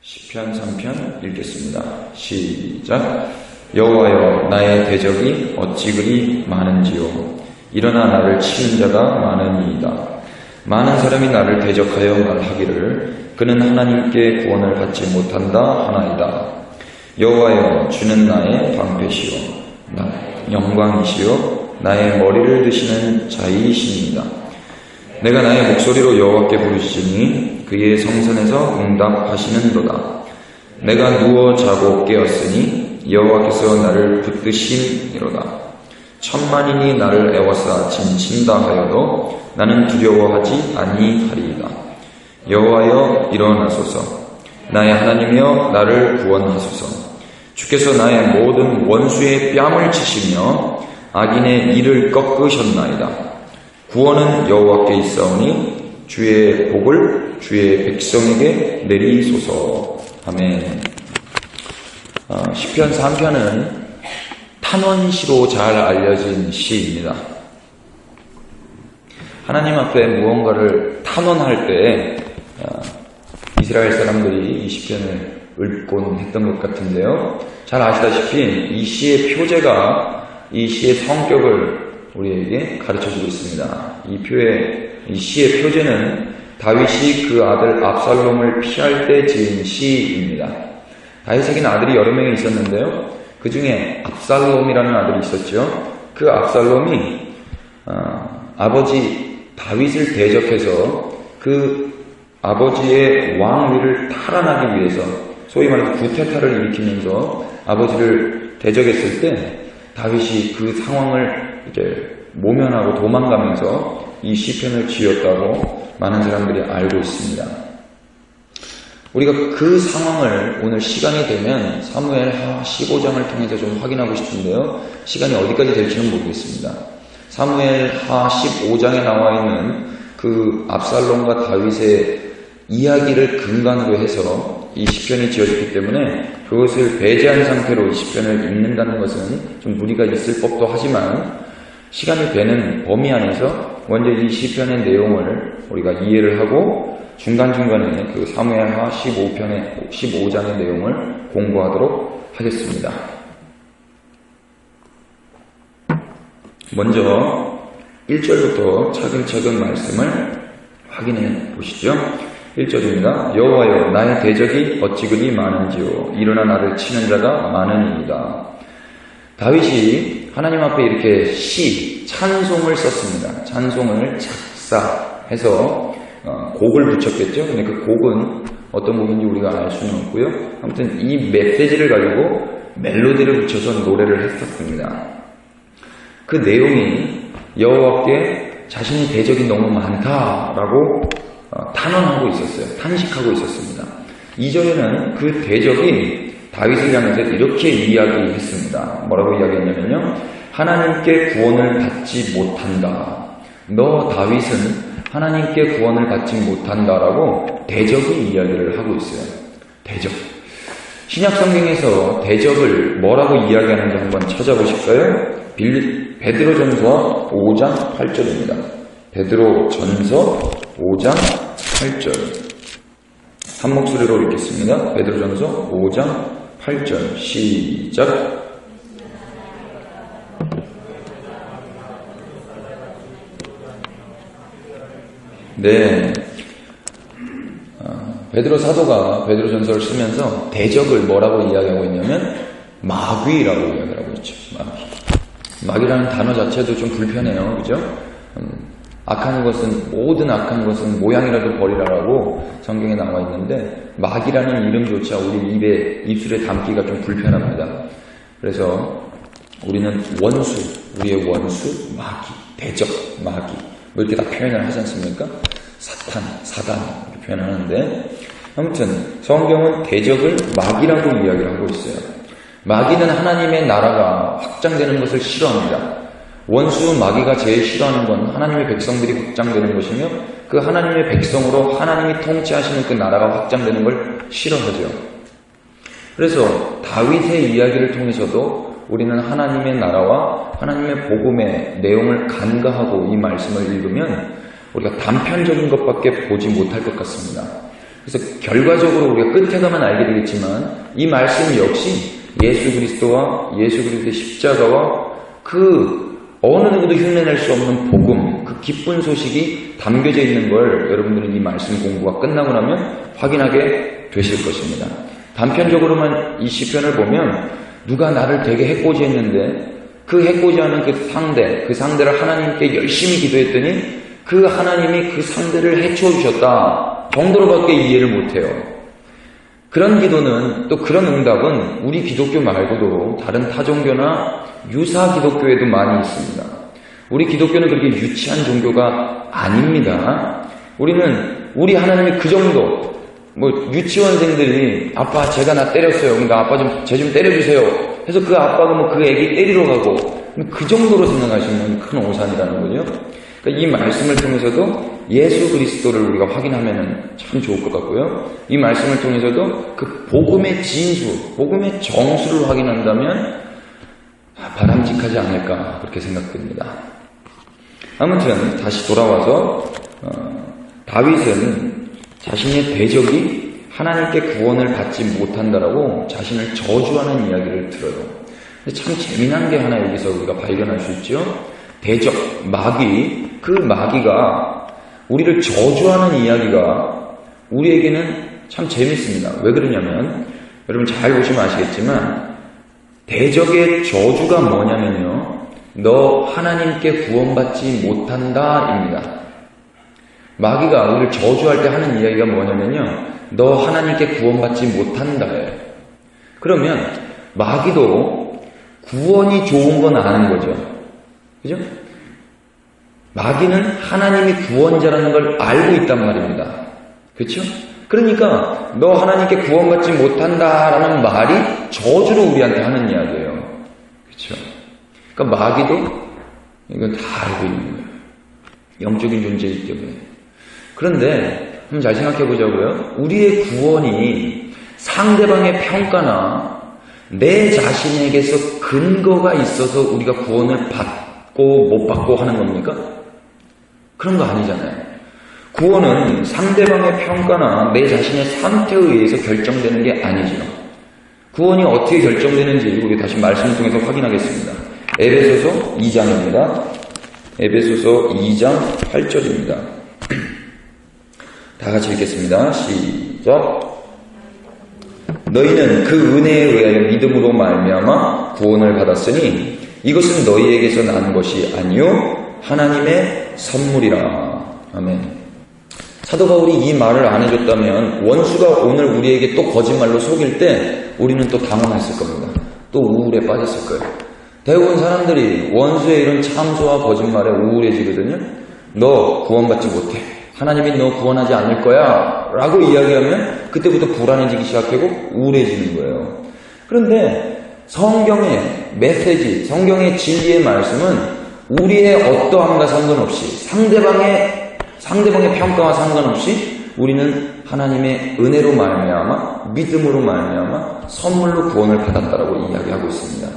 시편 3편 읽겠습니다. 시작. 여호와여, 나의 대적이 어찌 그리 많은지요. 일어나 나를 치는 자가 많으니이다. 많은 사람이 나를 대적하여 말하기를 그는 하나님께 구원을 받지 못한다 하나이다. 여호와여, 주는 나의 방패시요 영광이시요 나의 머리를 드시는 자이시니이다. 내가 나의 목소리로 여호와께 부르시니 그의 성산에서 응답하시는도다. 내가 누워 자고 깨었으니 여호와께서 나를 붙드심이로다. 천만인이 나를 애워싸 진친다 하여도 나는 두려워하지 아니하리이다. 여호와여, 일어나소서. 나의 하나님이여, 나를 구원하소서. 주께서 나의 모든 원수의 뺨을 치시며 악인의 이를 꺾으셨나이다. 구원은 여호와께 있사오니 주의 복을 주의 백성에게 내리소서. 아멘. 시편 3편은 탄원시로 잘 알려진 시입니다. 하나님 앞에 무언가를 탄원할 때 이스라엘 사람들이 이 시편을 읽곤 했던 것 같은데요. 잘 아시다시피 이 시의 표제가 이 시의 성격을 우리에게 가르쳐주고 있습니다. 이 시의 표제는 다윗이 그 아들 압살롬을 피할 때 지은 시입니다. 다윗에게는 아들이 여러 명이 있었는데요. 그 중에 압살롬이라는 아들이 있었죠. 그 압살롬이 아버지 다윗을 대적해서 그 아버지의 왕위를 탈환하기 위해서 소위 말해서 구테타를 일으키면서 아버지를 대적했을 때 다윗이 그 상황을 이제 모면하고 도망가면서 이 시편을 지었다고 많은 사람들이 알고 있습니다. 우리가 그 상황을 오늘 시간이 되면 사무엘하 15장을 통해서 좀 확인하고 싶은데요. 시간이 어디까지 될지는 모르겠습니다. 사무엘하 15장에 나와 있는 그 압살롬과 다윗의 이야기를 근간으로 해서 이 시편이 지어졌기 때문에 그것을 배제한 상태로 이 시편을 읽는다는 것은 좀 무리가 있을 법도 하지만 시간이 되는 범위 안에서 먼저 이 시편의 내용을 우리가 이해를 하고 중간중간에 그 사무엘하 15장의 내용을 공부하도록 하겠습니다. 먼저 1절부터 차근차근 말씀을 확인해 보시죠. 1절입니다. 여호와여, 나의 대적이 어찌 그리 많은지요. 일어나 나를 치는 자가 많으니이다. 다윗이 하나님 앞에 이렇게 찬송을 썼습니다. 찬송을 작사해서 곡을 붙였겠죠. 근데 그 곡은 어떤 곡인지 우리가 알 수는 없고요. 아무튼 이 메시지를 가지고 멜로디를 붙여서 노래를 했었습니다. 그 내용이 여호와께 자신의 대적이 너무 많다라고 탄원하고 있었어요. 탄식하고 있었습니다. 2절에는 그 대적이 다윗을 향해서 이렇게 이야기했습니다. 뭐라고 이야기했냐면요. 하나님께 구원을 받지 못한다. 너 다윗은 하나님께 구원을 받지 못한다라고 대적이 이야기를 하고 있어요. 대적. 신약성경에서 대적을 뭐라고 이야기하는지 한번 찾아보실까요? 베드로전서 5장 8절입니다. 베드로전서 5장 8절. 한 목소리로 읽겠습니다. 베드로전서 5장 8절 시작. 네, 베드로 사도가 베드로전서를 쓰면서 대적을 뭐라고 이야기하고 있냐면 마귀라고 이야기하고 있죠. 마귀라는 단어 자체도 좀 불편해요. 그죠? 모든 악한 것은 모양이라도 버리라라고 성경에 나와 있는데 마귀라는 이름조차 우리 입술에 담기가 좀 불편합니다. 그래서 우리는 우리의 원수, 마귀, 대적, 마귀 뭐 이렇게 다 표현을 하지 않습니까? 사단 이렇게 표현하는데 아무튼 성경은 대적을 마귀라고 이야기를 하고 있어요. 마귀는 하나님의 나라가 확장되는 것을 싫어합니다. 원수 마귀가 제일 싫어하는 건 하나님의 백성들이 확장되는 것이며 그 하나님의 백성으로 하나님이 통치하시는 그 나라가 확장되는 걸 싫어하죠. 그래서 다윗의 이야기를 통해서도 우리는 하나님의 나라와 하나님의 복음의 내용을 간과하고 이 말씀을 읽으면 우리가 단편적인 것밖에 보지 못할 것 같습니다. 그래서 결과적으로 우리가 끝에 가면 알게 되겠지만 이 말씀 역시 예수 그리스도와 예수 그리스도의 십자가와 그 어느 누구도 흉내낼 수 없는 복음, 그 기쁜 소식이 담겨져 있는 걸 여러분들은 이 말씀 공부가 끝나고 나면 확인하게 되실 것입니다. 단편적으로만 이 시편을 보면 누가 나를 되게 해코지했는데 그 해코지하는 그 상대를 하나님께 열심히 기도했더니 그 하나님이 그 상대를 해치워주셨다 정도로밖에 이해를 못해요. 그런 기도는 또 그런 응답은 우리 기독교 말고도 다른 타종교나 유사 기독교에도 많이 있습니다. 우리 기독교는 그렇게 유치한 종교가 아닙니다. 우리 하나님이 그 정도, 유치원생들이 아빠 제가 나 때렸어요. 그러니까 아빠 쟤 좀 때려주세요. 해서 그 아빠가 그 애기 때리러 가고 그 정도로 생각하시면 큰 오산이라는 거죠. 그러니까 이 말씀을 통해서도 예수 그리스도를 우리가 확인하면 참 좋을 것 같고요. 이 말씀을 통해서도 그 복음의 진수, 복음의 정수를 확인한다면 바람직하지 않을까 그렇게 생각됩니다. 아무튼 다시 돌아와서 다윗은 자신의 대적이 하나님께 구원을 받지 못한다라고 자신을 저주하는 이야기를 들어요. 근데 참 재미난 게 하나 여기서 우리가 발견할 수 있죠. 대적, 마귀, 그 마귀가 우리를 저주하는 이야기가 우리에게는 참 재밌습니다. 왜 그러냐면 여러분 잘 보시면 아시겠지만 대적의 저주가 뭐냐면요. 너 하나님께 구원받지 못한다입니다. 마귀가 우리를 저주할 때 하는 이야기가 뭐냐면요. 너 하나님께 구원받지 못한다예요. 그러면 마귀도 구원이 좋은 건 아는 거죠. 그죠? 마귀는 하나님이 구원자라는 걸 알고 있단 말입니다. 그렇죠? 그러니까 너 하나님께 구원받지 못한다라는 말이 저주로 우리한테 하는 이야기예요. 그렇죠? 그러니까 마귀도 이건 다 알고 있는 거예요. 영적인 존재이기 때문에. 그런데 한번 잘 생각해 보자고요. 우리의 구원이 상대방의 평가나 내 자신에게서 근거가 있어서 우리가 구원을 받고 못 받고 하는 겁니까? 그런 거 아니잖아요. 구원은 상대방의 평가나 내 자신의 선택에 의해서 결정되는 게 아니죠. 구원이 어떻게 결정되는지 우리 다시 말씀을 통해서 확인하겠습니다. 에베소서 2장입니다. 에베소서 2장 8절입니다. 다 같이 읽겠습니다. 시작. 너희는 그 은혜에 의하여 믿음으로 말미암아 구원을 받았으니 이것은 너희에게서 난 것이 아니요 하나님의 선물이라. 아멘. 사도 바울이 이 말을 안 해줬다면 원수가 오늘 우리에게 또 거짓말로 속일 때 우리는 또 당황했을 겁니다. 또 우울에 빠졌을 거예요. 대부분 사람들이 원수의 이런 참소와 거짓말에 우울해지거든요. 너 구원받지 못해. 하나님이 너 구원하지 않을 거야 라고 이야기하면 그때부터 불안해지기 시작하고 우울해지는 거예요. 그런데 성경의 메시지, 성경의 진리의 말씀은 우리의 어떠함과 상관없이 상대방의 평가와 상관없이 우리는 하나님의 은혜로 말미암아 믿음으로 말미암아 선물로 구원을 받았다라고 이야기하고 있습니다.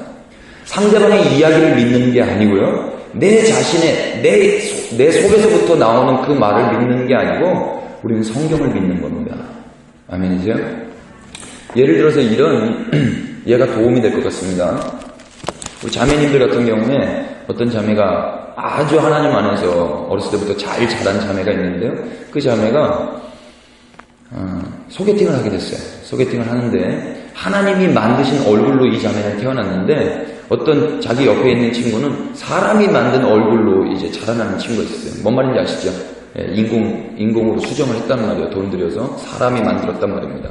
상대방의 이야기를 믿는 게 아니고요. 내 자신의 내 속에서부터 나오는 그 말을 믿는 게 아니고 우리는 성경을 믿는 겁니다. 아멘이세요? 예를 들어서 이런 예가 도움이 될 것 같습니다. 우리 자매님들 같은 경우에 어떤 자매가 아주 하나님 안에서 어렸을 때부터 잘 자란 자매가 있는데요. 그 자매가 소개팅을 하게 됐어요. 소개팅을 하는데 하나님이 만드신 얼굴로 이 자매는 태어났는데 어떤 자기 옆에 있는 친구는 사람이 만든 얼굴로 이제 자라나는 친구가 있었어요. 뭔 말인지 아시죠? 인공으로 수정을 했단 말이에요. 돈 들여서 사람이 만들었단 말입니다.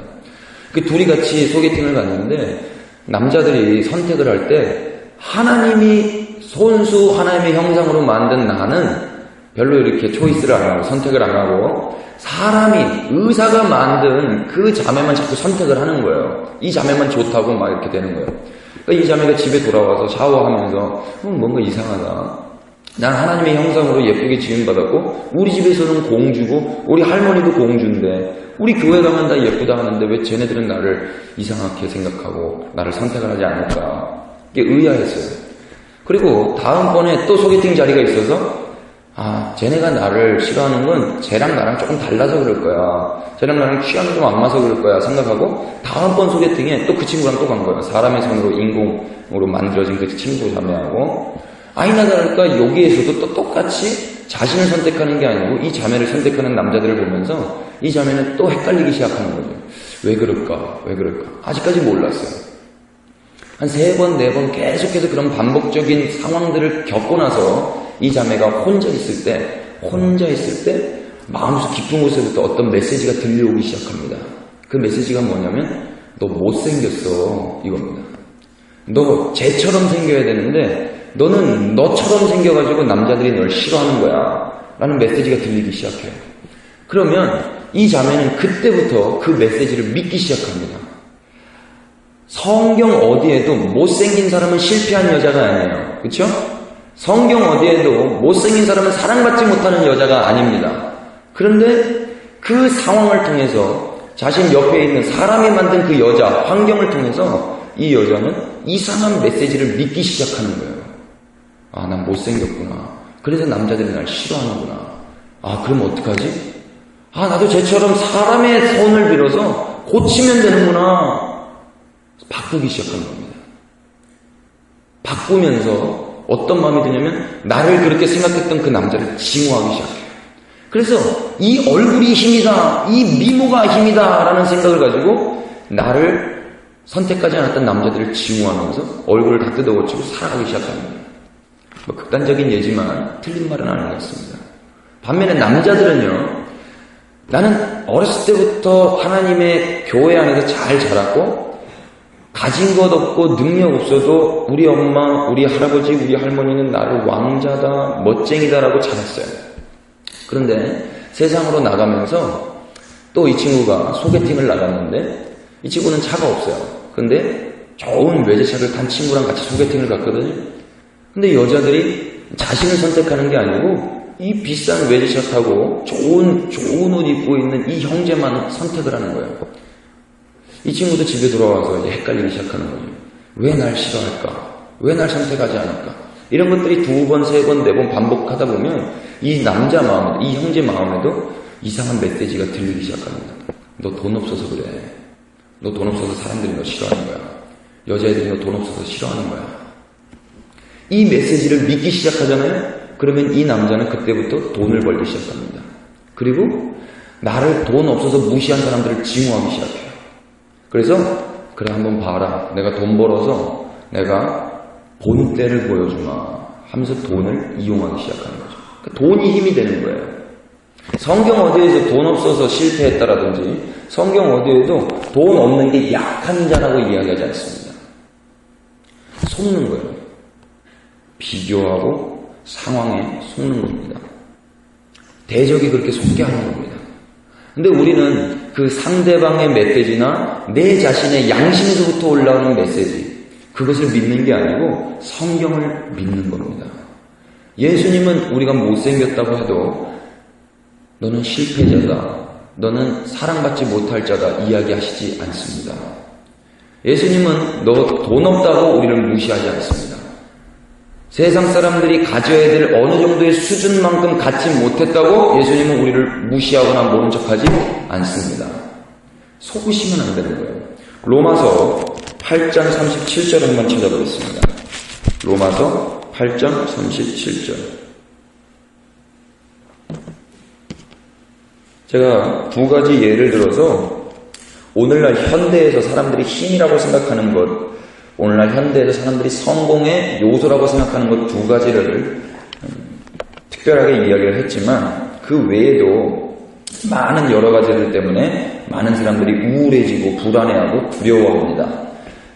그 둘이 같이 소개팅을 갔는데 남자들이 선택을 할 때 하나님이 손수 하나님의 형상으로 만든 나는 별로 이렇게 초이스를 안 하고 선택을 안 하고 사람이 의사가 만든 그 자매만 자꾸 선택을 하는 거예요. 이 자매만 좋다고 막 이렇게 되는 거예요. 그러니까 이 자매가 집에 돌아와서 샤워하면서 뭔가 이상하다. 난 하나님의 형상으로 예쁘게 지음받았고 우리 집에서는 공주고 우리 할머니도 공주인데 우리 교회 가면 다 예쁘다 하는데 왜 쟤네들은 나를 이상하게 생각하고 나를 선택을 하지 않을까. 이게 의아했어요. 그리고 다음번에 또 소개팅 자리가 있어서 쟤네가 나를 싫어하는 건 쟤랑 나랑 조금 달라서 그럴 거야. 쟤랑 나랑 취향이 좀 안 맞아서 그럴 거야 생각하고 다음번 소개팅에 또 그 친구랑 또 간 거야. 사람의 손으로 인공으로 만들어진 그 친구 자매하고 아니나 다를까 여기에서도 또 똑같이 자신을 선택하는 게 아니고 이 자매를 선택하는 남자들을 보면서 이 자매는 또 헷갈리기 시작하는 거죠. 왜 그럴까? 왜 그럴까? 아직까지 몰랐어요. 한 3번, 4번 계속해서 그런 반복적인 상황들을 겪고 나서 이 자매가 혼자 있을 때 마음속 깊은 곳에부터 어떤 메시지가 들려오기 시작합니다. 그 메시지가 뭐냐면 너 못생겼어 이겁니다. 너 쟤처럼 생겨야 되는데 너는 너처럼 생겨가지고 남자들이 널 싫어하는 거야 라는 메시지가 들리기 시작해요. 그러면 이 자매는 그때부터 그 메시지를 믿기 시작합니다. 성경 어디에도 못생긴 사람은 실패한 여자가 아니에요. 그렇죠? 성경 어디에도 못생긴 사람은 사랑받지 못하는 여자가 아닙니다. 그런데 그 상황을 통해서 자신 옆에 있는 사람이 만든 그 여자, 환경을 통해서 이 여자는 이상한 메시지를 믿기 시작하는 거예요. 난 못생겼구나. 그래서 남자들이 날 싫어하는구나. 그럼 어떡하지? 나도 쟤처럼 사람의 손을 빌어서 고치면 되는구나. 바꾸기 시작하는 겁니다. 바꾸면서 어떤 마음이 드냐면 나를 그렇게 생각했던 그 남자를 증오하기 시작해요. 그래서 이 얼굴이 힘이다, 이 미모가 힘이다 라는 생각을 가지고 나를 선택하지 않았던 남자들을 증오하면서 얼굴을 다 뜯어고치고 살아가기 시작합니다. 극단적인 예지만 틀린 말은 아닌 것 같습니다. 반면에 남자들은요, 나는 어렸을 때부터 하나님의 교회 안에서 잘 자랐고 가진 것 없고 능력 없어도 우리 엄마, 우리 할아버지, 우리 할머니는 나를 왕자다, 멋쟁이다라고 자랐어요. 그런데 세상으로 나가면서 또 이 친구가 소개팅을 나갔는데 이 친구는 차가 없어요. 근데 좋은 외제차를 탄 친구랑 같이 소개팅을 갔거든요. 근데 여자들이 자신을 선택하는 게 아니고 이 비싼 외제차 타고 좋은 옷 입고 있는 이 형제만 선택을 하는 거예요. 이 친구도 집에 돌아와서 이제 헷갈리기 시작하는 거죠. 왜 날 싫어할까? 왜 날 선택하지 않을까? 이런 것들이 2번, 3번, 4번 반복하다 보면 이 남자 마음에도, 이 형제 마음에도 이상한 메시지가 들리기 시작합니다. 너 돈 없어서 그래. 너 돈 없어서 사람들이 너 싫어하는 거야. 여자애들이 너 돈 없어서 싫어하는 거야. 이 메시지를 믿기 시작하잖아요? 그러면 이 남자는 그때부터 돈을 벌기 시작합니다. 그리고 나를 돈 없어서 무시한 사람들을 증오하기 시작해요. 그래서 그래 한번 봐라. 내가 돈 벌어서 내가 본때를 보여주마 하면서 돈을 이용하기 시작하는 거죠. 그러니까 돈이 힘이 되는 거예요. 성경 어디에서 돈 없어서 실패했다라든지 성경 어디에도 돈 없는 게 약한 자라고 이야기하지 않습니다. 속는 거예요. 비교하고 상황에 속는 겁니다. 대적이 그렇게 속게 하는 겁니다. 근데 우리는 그 상대방의 메시지나 내 자신의 양심에서부터 올라오는 메시지, 그것을 믿는 게 아니고 성경을 믿는 겁니다. 예수님은 우리가 못생겼다고 해도 너는 실패자다, 너는 사랑받지 못할 자다 이야기하시지 않습니다. 예수님은 너 돈 없다고 우리를 무시하지 않습니다. 세상 사람들이 가져야 될 어느 정도의 수준만큼 갖지 못했다고 예수님은 우리를 무시하거나 모른 척하지 않습니다. 속으시면 안 되는 거예요. 로마서 8장 37절 한번 찾아보겠습니다. 로마서 8장 37절. 제가 2가지 예를 들어서 오늘날 현대에서 사람들이 힘이라고 생각하는 것, 오늘날 현대에서 사람들이 성공의 요소라고 생각하는 것 2가지를 특별하게 이야기를 했지만 그 외에도 많은 여러 가지들 때문에 많은 사람들이 우울해지고 불안해하고 두려워합니다.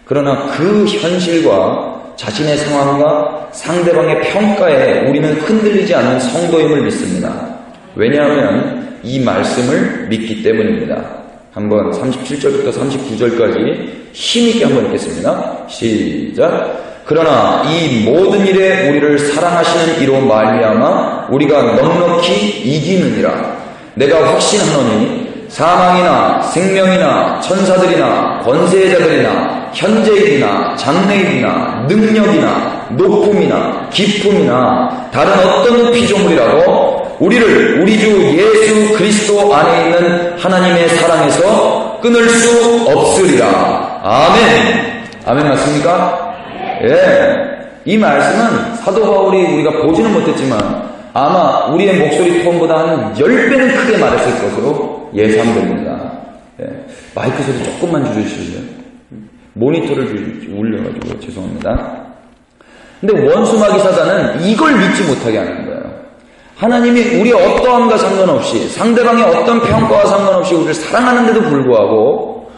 그러나 그 현실과 자신의 상황과 상대방의 평가에 우리는 흔들리지 않는 성도임을 믿습니다. 왜냐하면 이 말씀을 믿기 때문입니다. 한번 37절부터 39절까지 힘있게 한번 읽겠습니다. 시작. 그러나 이 모든 일에 우리를 사랑하시는 이로 말미암아 우리가 넉넉히 이기느니라. 내가 확신하노니 사망이나 생명이나 천사들이나 권세자들이나 현재일이나 장래일이나 능력이나 높음이나 깊음이나 다른 어떤 피조물이라도 우리를 우리 주 예수 그리스도 안에 있는 하나님의 사랑에서 끊을 수 없으리라. 아멘. 아멘 맞습니까? 예. 이 말씀은 사도 바울이 우리가 보지는 못했지만 아마 우리의 목소리 톤보다 한 10배는 크게 말했을 것으로 예상됩니다. 예. 마이크 소리 조금만 줄여주실래요? 모니터를 울려가지고 죄송합니다. 근데 원수마귀 사단은 이걸 믿지 못하게 하는 거예요. 하나님이 우리의 어떠함과 상관없이 상대방의 어떤 평가와 상관없이 우리를 사랑하는데도 불구하고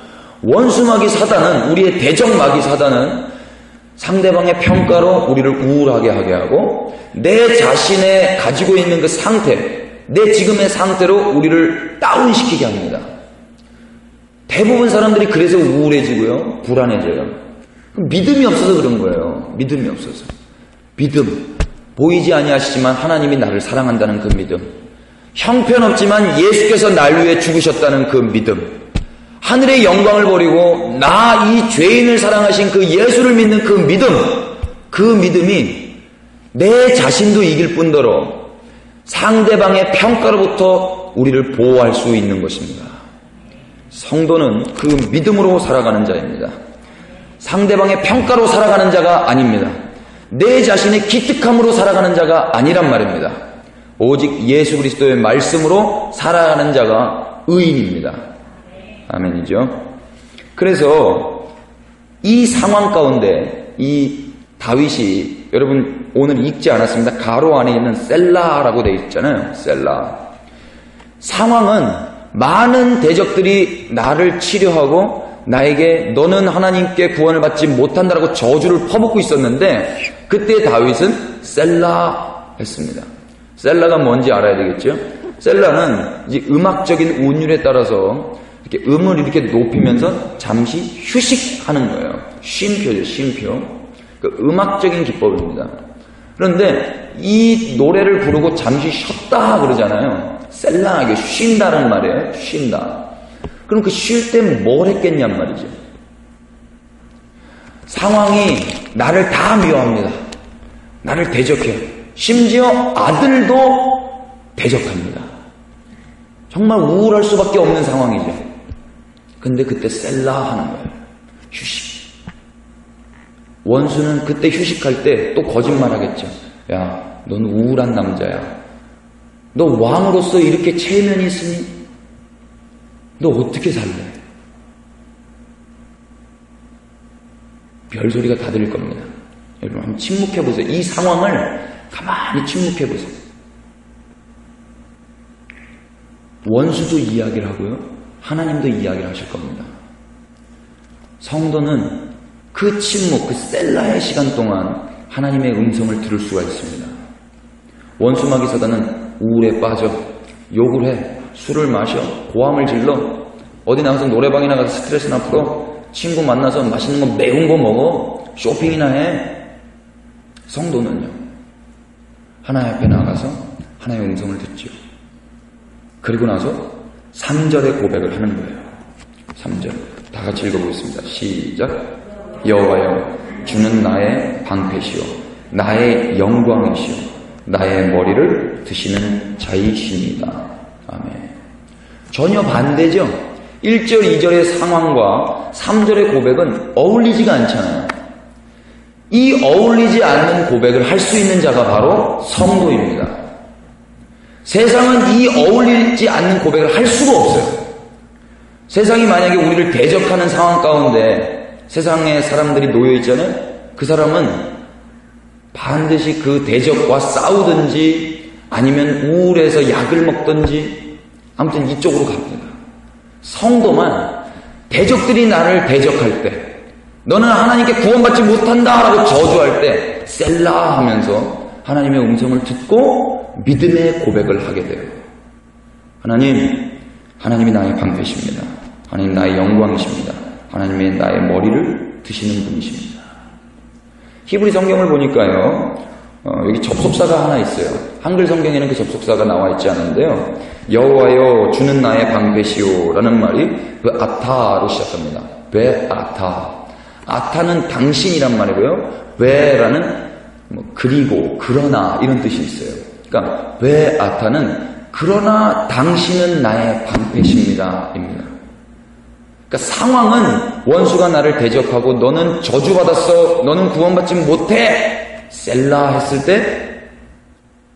원수마귀 사단은 우리의 대적마귀 사단은 상대방의 평가로 우리를 우울하게 하게 하고 내 자신의 가지고 있는 그 상태, 내 지금의 상태로 우리를 다운시키게 합니다. 대부분 사람들이 그래서 우울해지고요, 불안해져요. 믿음이 없어서 그런 거예요. 믿음이 없어서. 믿음. 보이지 아니하시지만 하나님이 나를 사랑한다는 그 믿음. 형편없지만 예수께서 날 위해 죽으셨다는 그 믿음. 하늘의 영광을 버리고 나 이 죄인을 사랑하신 그 예수를 믿는 그 믿음. 그 믿음이 내 자신도 이길 뿐더러 상대방의 평가로부터 우리를 보호할 수 있는 것입니다. 성도는 그 믿음으로 살아가는 자입니다. 상대방의 평가로 살아가는 자가 아닙니다. 내 자신의 기특함으로 살아가는 자가 아니란 말입니다. 오직 예수 그리스도의 말씀으로 살아가는 자가 의인입니다. 아멘이죠. 그래서 이 상황 가운데 이 다윗이 여러분 오늘 읽지 않았습니다. 가로 안에 있는 셀라라고 되어 있잖아요. 셀라. 상황은 많은 대적들이 나를 치려하고 나에게 너는 하나님께 구원을 받지 못한다라고 저주를 퍼붓고 있었는데 그때 다윗은 셀라 했습니다. 셀라가 뭔지 알아야 되겠죠? 셀라는 이제 음악적인 운율에 따라서 이렇게 음을 이렇게 높이면서 잠시 휴식하는 거예요. 쉼표죠, 쉼표. 그 음악적인 기법입니다. 그런데 이 노래를 부르고 잠시 쉬었다 그러잖아요. 셀라하게 쉰다는 말이에요. 쉰다. 그럼 그 쉴 때 뭘 했겠냔 말이죠. 상황이 나를 다 미워합니다. 나를 대적해요. 심지어 아들도 대적합니다. 정말 우울할 수밖에 없는 상황이죠. 근데 그때 셀라 하는 거예요. 휴식. 원수는 그때 휴식할 때 또 거짓말 하겠죠. 야, 넌 우울한 남자야. 너 왕으로서 이렇게 체면이 있으니 너 어떻게 살래? 별소리가 다 들릴 겁니다. 여러분 한번 침묵해보세요. 이 상황을 가만히 침묵해보세요. 원수도 이야기를 하고요. 하나님도 이야기를 하실 겁니다. 성도는 그 침묵, 그 셀라의 시간 동안 하나님의 음성을 들을 수가 있습니다. 원수마귀 사단은 우울에 빠져, 욕을 해, 술을 마셔, 고함을 질러, 어디 나가서 노래방이나 가서 스트레스나 풀어, 친구 만나서 맛있는 거 매운 거 먹어, 쇼핑이나 해. 성도는요, 하나님 앞에 나가서 하나님의 음성을 듣죠. 그리고 나서 3절의 고백을 하는 거예요. 3절 다 같이 읽어보겠습니다. 시작. 여호와여, 주는 나의 방패시오, 나의 영광이시오, 나의 머리를 드시는 자이시니이다. 아멘. 전혀 반대죠. 1절, 2절의 상황과 3절의 고백은 어울리지가 않잖아요. 이 어울리지 않는 고백을 할 수 있는 자가 바로 성도입니다. 세상은 이 어울리지 않는 고백을 할 수가 없어요. 세상이 만약에 우리를 대적하는 상황 가운데 세상에 사람들이 놓여 있잖아요. 그 사람은 반드시 그 대적과 싸우든지 아니면 우울해서 약을 먹든지 아무튼 이쪽으로 갑니다. 성도만 대적들이 나를 대적할 때, 너는 하나님께 구원받지 못한다라고 저주할 때 셀라 하면서 하나님의 음성을 듣고 믿음의 고백을 하게 돼요. 하나님이 나의 방패십니다. 하나님 나의 영광이십니다. 하나님의 나의 머리를 드시는 분이십니다. 히브리 성경을 보니까요, 여기 접속사가 하나 있어요. 한글 성경에는 그 접속사가 나와 있지 않은데요. 여호와여 주는 나의 방패시오라는 말이 아타로 시작합니다. 아타. 아타는 당신이란 말이고요. 왜라는 그리고 그러나 이런 뜻이 있어요. 그러니까 아타는 그러나 당신은 나의 방패십니다 입니다. 그러니까 상황은 원수가 나를 대적하고 너는 저주받았어, 너는 구원받지 못해 셀라 했을 때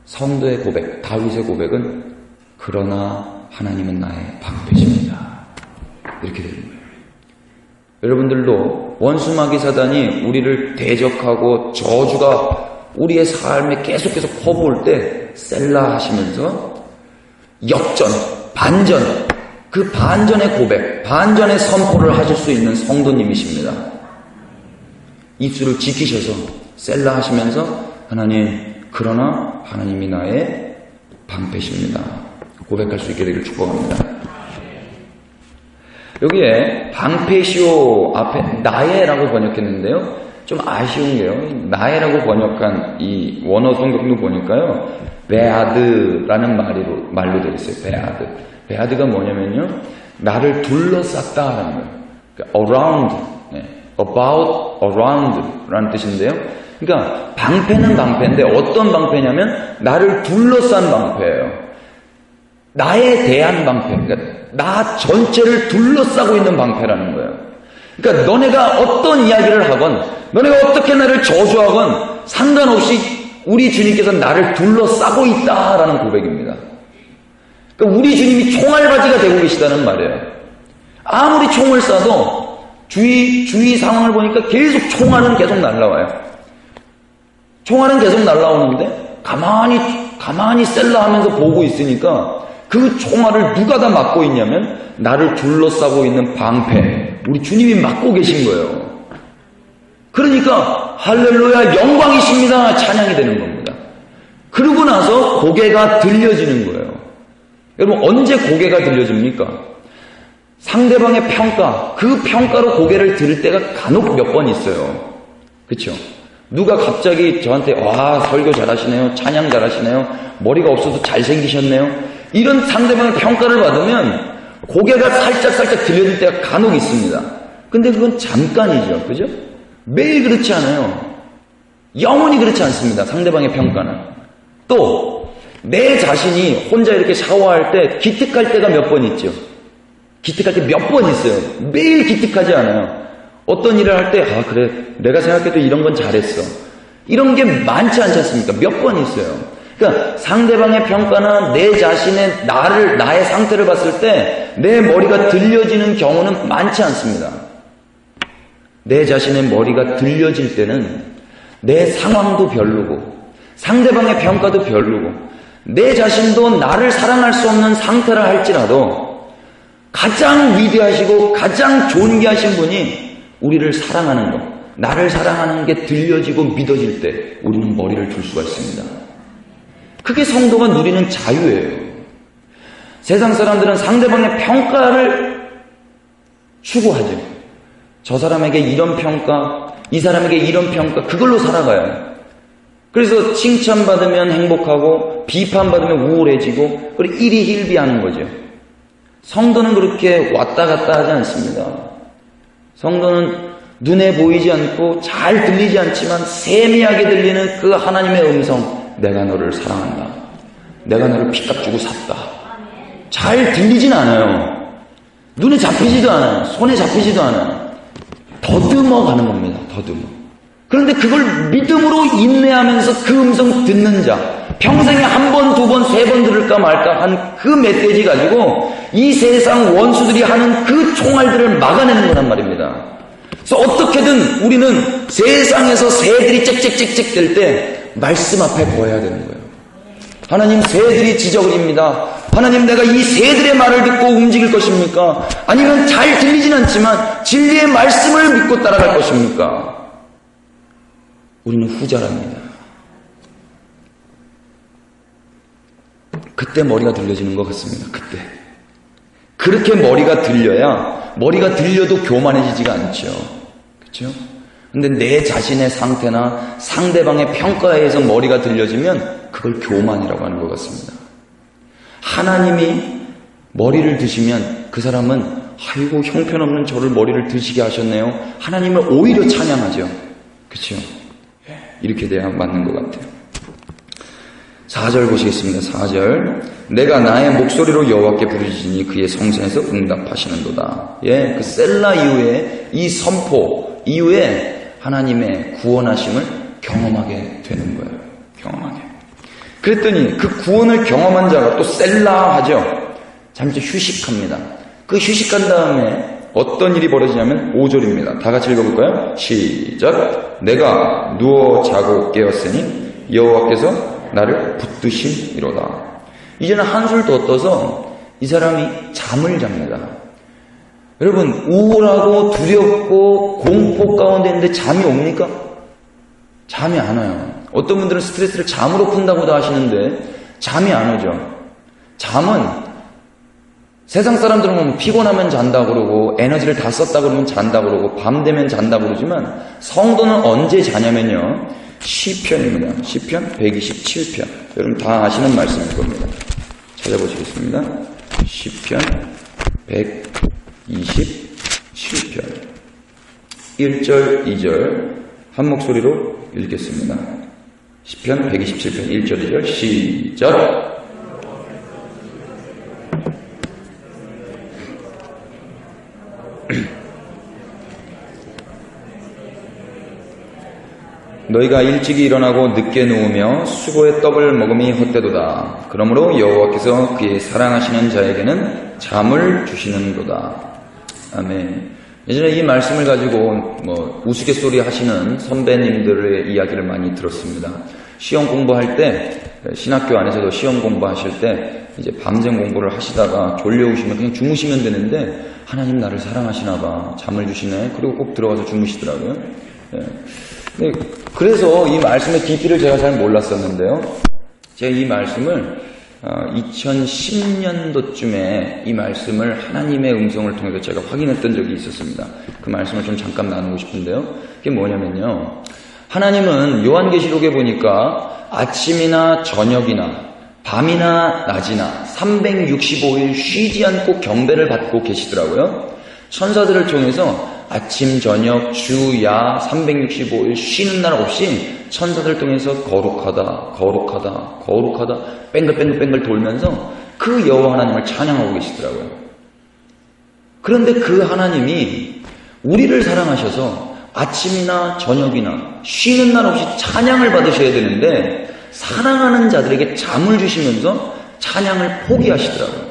성도의 고백, 다윗의 고백은 그러나 하나님은 나의 방패십니다 이렇게 되는 거예요. 여러분들도 원수 마귀 사단이 우리를 대적하고 저주가 우리의 삶에 계속해서 퍼부을 때 셀라 하시면서 역전, 반전, 그 반전의 고백, 반전의 선포를 하실 수 있는 성도님이십니다. 입술을 지키셔서 셀라 하시면서 하나님, 그러나 하나님이 나의 방패십니다 고백할 수 있게 되길 축복합니다. 여기에 방패시오 앞에 나의라고 번역했는데요. 좀 아쉬운 게요. 나의라고 번역한 이 원어 성경도 보니까요. 베아드라는 말로 되어 있어요. 베아드가 뭐냐면요. 나를 둘러쌌다라는 거예요. 그러니까 around, about, around라는 뜻인데요. 그러니까 방패는 방패인데 어떤 방패냐면 나를 둘러싼 방패예요. 나에 대한 방패, 그러니까 나 전체를 둘러싸고 있는 방패라는 거예요. 그러니까 너네가 어떤 이야기를 하건, 너네가 어떻게 나를 저주하건 상관없이 우리 주님께서 나를 둘러싸고 있다라는 고백입니다. 그러니까 우리 주님이 총알바지가 되고 계시다는 말이에요. 아무리 총을 쏴도 주위 상황을 보니까 계속 총알은 계속 날라와요. 총알은 계속 날라오는데 가만히 셀라 하면서 보고 있으니까 그 총알을 누가 다 막고 있냐면 나를 둘러싸고 있는 방패, 우리 주님이 막고 계신 거예요. 그러니까 할렐루야 영광이십니다 찬양이 되는 겁니다. 그러고 나서 고개가 들려지는 거예요. 여러분 언제 고개가 들려집니까? 상대방의 평가, 그 평가로 고개를 들을 때가 간혹 몇 번 있어요. 그렇죠? 누가 갑자기 저한테 와 설교 잘하시네요, 찬양 잘하시네요, 머리가 없어도 잘생기셨네요, 이런 상대방의 평가를 받으면 고개가 살짝 들려질 때가 간혹 있습니다. 근데 그건 잠깐이죠. 그죠? 매일 그렇지 않아요. 영원히 그렇지 않습니다. 상대방의 평가는. 또 내 자신이 혼자 이렇게 샤워할 때 기특할 때가 몇 번 있죠. 기특할 때 몇 번 있어요. 매일 기특하지 않아요. 어떤 일을 할 때 그래 내가 생각해도 이런 건 잘했어. 이런 게 많지 않지 않습니까? 몇 번 있어요. 그러니까 상대방의 평가나 내 자신의 나의 상태를 봤을 때 내 머리가 들려지는 경우는 많지 않습니다. 내 자신의 머리가 들려질 때는 내 상황도 별로고 상대방의 평가도 별로고 내 자신도 나를 사랑할 수 없는 상태라 할지라도 가장 위대하시고 가장 존귀하신 분이 우리를 사랑하는 것, 나를 사랑하는 게 들려지고 믿어질 때 우리는 머리를 둘 수가 있습니다. 그게 성도가 누리는 자유예요. 세상 사람들은 상대방의 평가를 추구하죠. 저 사람에게 이런 평가, 이 사람에게 이런 평가, 그걸로 살아가요. 그래서 칭찬받으면 행복하고 비판받으면 우울해지고 그리고 일희일비하는 거죠. 성도는 그렇게 왔다 갔다 하지 않습니다. 성도는 눈에 보이지 않고 잘 들리지 않지만 세미하게 들리는 그 하나님의 음성, 내가 너를 사랑한다. 내가 너를 피값 주고 샀다. 잘 들리진 않아요. 눈에 잡히지도 않아요. 손에 잡히지도 않아요. 더듬어 가는 겁니다. 더듬어. 그런데 그걸 믿음으로 인내하면서 그 음성 듣는 자, 평생에 한 번, 두 번, 세 번 들을까 말까 한 그 멧돼지 가지고 이 세상 원수들이 하는 그 총알들을 막아내는 거란 말입니다. 그래서 어떻게든 우리는 세상에서 새들이 짹짹짹짹 될 때 말씀 앞에 거해야 되는 거예요. 하나님, 새들이 지저분입니다. 하나님, 내가 이 새들의 말을 듣고 움직일 것입니까? 아니면 잘 들리진 않지만 진리의 말씀을 믿고 따라갈 것입니까? 우리는 후자랍니다. 그때 머리가 들려지는 것 같습니다. 그때. 그렇게 머리가 들려야, 머리가 들려도 교만해지지가 않죠. 그렇죠? 근데 내 자신의 상태나 상대방의 평가에 의해서 머리가 들려지면 그걸 교만이라고 하는 것 같습니다. 하나님이 머리를 드시면 그 사람은 아이고 형편없는 저를 머리를 드시게 하셨네요. 하나님을 오히려 찬양하죠. 그렇죠? 이렇게 돼야 맞는 것 같아요. 4절 보시겠습니다. 4절. 내가 나의 목소리로 여호와께 부르짖으니 그의 성전에서 응답하시는도다. 예, 그 셀라 이후에 이 선포 이후에 하나님의 구원하심을 경험하게 되는 거예요. 경험하게. 그랬더니 그 구원을 경험한 자가 또 셀라 하죠. 잠시 휴식합니다. 그 휴식한 다음에 어떤 일이 벌어지냐면 5절입니다. 다 같이 읽어볼까요? 시작. 내가 누워 자고 깨었으니 여호와께서 나를 붙드시리로다. 이제는 한술 더 떠서 이 사람이 잠을 잡니다. 여러분, 우울하고 두렵고 공포 가운데 있는데 잠이 옵니까? 잠이 안 와요. 어떤 분들은 스트레스를 잠으로 푼다고도 하시는데 잠이 안 오죠. 잠은 세상 사람들은 보면 피곤하면 잔다 그러고 에너지를 다 썼다 그러면 잔다 그러고 밤 되면 잔다 그러지만 성도는 언제 자냐면요. 시편입니다. 시편 127편. 여러분 다 아시는 말씀일 겁니다. 찾아보시겠습니다. 시편 127편 1절 2절 한 목소리로 읽겠습니다. 시편 127편 1절 2절 시작. 너희가 일찍이 일어나고 늦게 누우며 수고의 떡을 먹음이 헛되도다. 그러므로 여호와께서 그의 사랑하시는 자에게는 잠을 주시는도다. 아멘. 예전에 이 말씀을 가지고 우스갯소리 하시는 선배님들의 이야기를 많이 들었습니다. 시험 공부할 때, 신학교 안에서도 시험 공부하실 때 이제 밤샘 공부를 하시다가 졸려오시면 그냥 주무시면 되는데 하나님 나를 사랑하시나 봐. 잠을 주시네. 그리고 꼭 들어가서 주무시더라고요. 예. 그래서 이 말씀의 깊이를 제가 잘 몰랐었는데요. 제가 이 말씀을 2010년도쯤에 이 말씀을 하나님의 음성을 통해서 제가 확인했던 적이 있었습니다. 그 말씀을 좀 잠깐 나누고 싶은데요. 그게 뭐냐면요. 하나님은 요한계시록에 보니까 아침이나 저녁이나 밤이나 낮이나 365일 쉬지 않고 경배를 받고 계시더라고요. 천사들을 통해서 아침, 저녁, 주, 야 365일 쉬는 날 없이 천사들 통해서 거룩하다, 거룩하다, 거룩하다 뺑글뺑글 돌면서 그 여호와 하나님을 찬양하고 계시더라고요. 그런데 그 하나님이 우리를 사랑하셔서 아침이나 저녁이나 쉬는 날 없이 찬양을 받으셔야 되는데 사랑하는 자들에게 잠을 주시면서 찬양을 포기하시더라고요.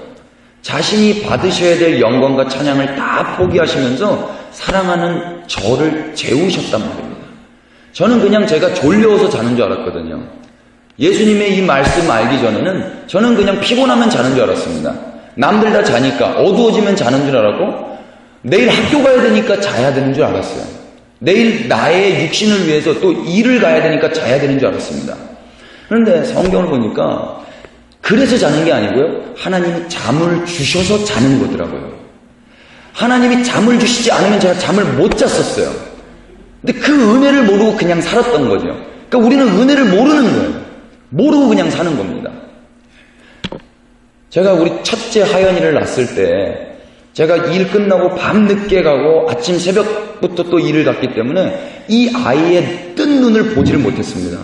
자신이 받으셔야 될 영광과 찬양을 다 포기하시면서 사랑하는 저를 재우셨단 말입니다. 저는 그냥 제가 졸려서 자는 줄 알았거든요. 예수님의 이 말씀 알기 전에는 저는 그냥 피곤하면 자는 줄 알았습니다. 남들 다 자니까 어두워지면 자는 줄 알았고 내일 학교 가야 되니까 자야 되는 줄 알았어요. 내일 나의 육신을 위해서 또 일을 가야 되니까 자야 되는 줄 알았습니다. 그런데 성경을 보니까 그래서 자는 게 아니고요. 하나님이 잠을 주셔서 자는 거더라고요. 하나님이 잠을 주시지 않으면 제가 잠을 못 잤었어요. 근데 그 은혜를 모르고 그냥 살았던 거죠. 그러니까 우리는 은혜를 모르는 거예요. 모르고 그냥 사는 겁니다. 제가 우리 첫째 하연이를 낳았을 때 제가 일 끝나고 밤 늦게 가고 아침 새벽부터 또 일을 갔기 때문에 이 아이의 뜬 눈을 보지를 못했습니다.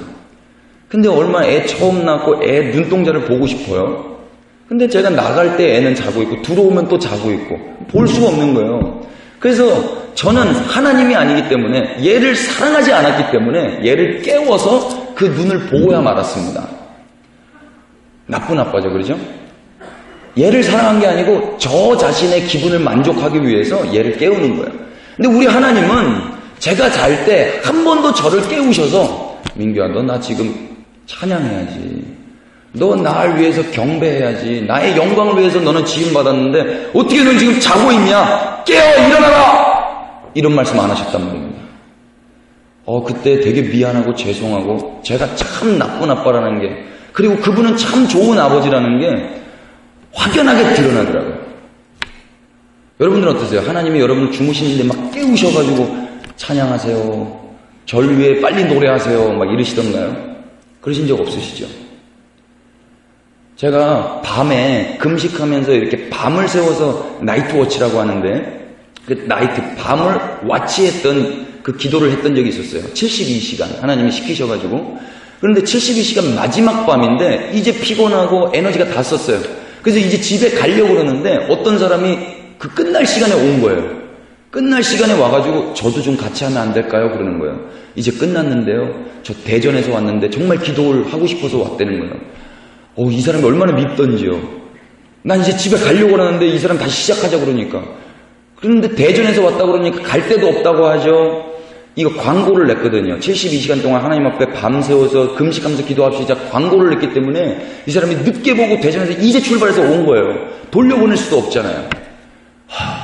근데 얼마나 애 처음 낳고 애 눈동자를 보고 싶어요. 근데 제가 나갈 때 애는 자고 있고 들어오면 또 자고 있고 볼 수가 없는 거예요. 그래서 저는 하나님이 아니기 때문에 얘를 사랑하지 않았기 때문에 얘를 깨워서 그 눈을 보고야 말았습니다. 나쁜 아빠죠, 그러죠? 얘를 사랑한 게 아니고 저 자신의 기분을 만족하기 위해서 얘를 깨우는 거예요. 근데 우리 하나님은 제가 잘 때 한 번도 저를 깨우셔서 민규야, 너 나 지금 찬양해야지. 너 나를 위해서 경배해야지. 나의 영광을 위해서 너는 지음받았는데 어떻게 넌 지금 자고 있냐? 깨어 일어나라! 이런 말씀 안 하셨단 말입니다. 그때 되게 미안하고 죄송하고 제가 참 나쁜 아빠라는 게 그리고 그분은 참 좋은 아버지라는 게 확연하게 드러나더라고요. 여러분들은 어떠세요? 하나님이 여러분 주무시는데 막 깨우셔가지고 찬양하세요. 절 위해 빨리 노래하세요. 막 이러시던가요? 그러신 적 없으시죠? 제가 밤에 금식하면서 이렇게 밤을 새워서 나이트 워치라고 하는데, 그 나이트, 밤을 와치했던 그 기도를 했던 적이 있었어요. 72시간. 하나님이 시키셔가지고. 그런데 72시간 마지막 밤인데, 이제 피곤하고 에너지가 다 썼어요. 그래서 이제 집에 가려고 그러는데, 어떤 사람이 그 끝날 시간에 온 거예요. 끝날 시간에 와가지고, 저도 좀 같이 하면 안 될까요? 그러는 거예요. 이제 끝났는데요. 저 대전에서 왔는데, 정말 기도를 하고 싶어서 왔다는 거예요. 이 사람이 얼마나 밉던지요. 난 이제 집에 가려고 하는데 이 사람 다시 시작하자 그러니까. 그런데 대전에서 왔다 그러니까 갈 데도 없다고 하죠. 이거 광고를 냈거든요. 72시간 동안 하나님 앞에 밤새워서 금식하면서 기도합시다. 광고를 냈기 때문에 이 사람이 늦게 보고 대전에서 이제 출발해서 온 거예요. 돌려보낼 수도 없잖아요.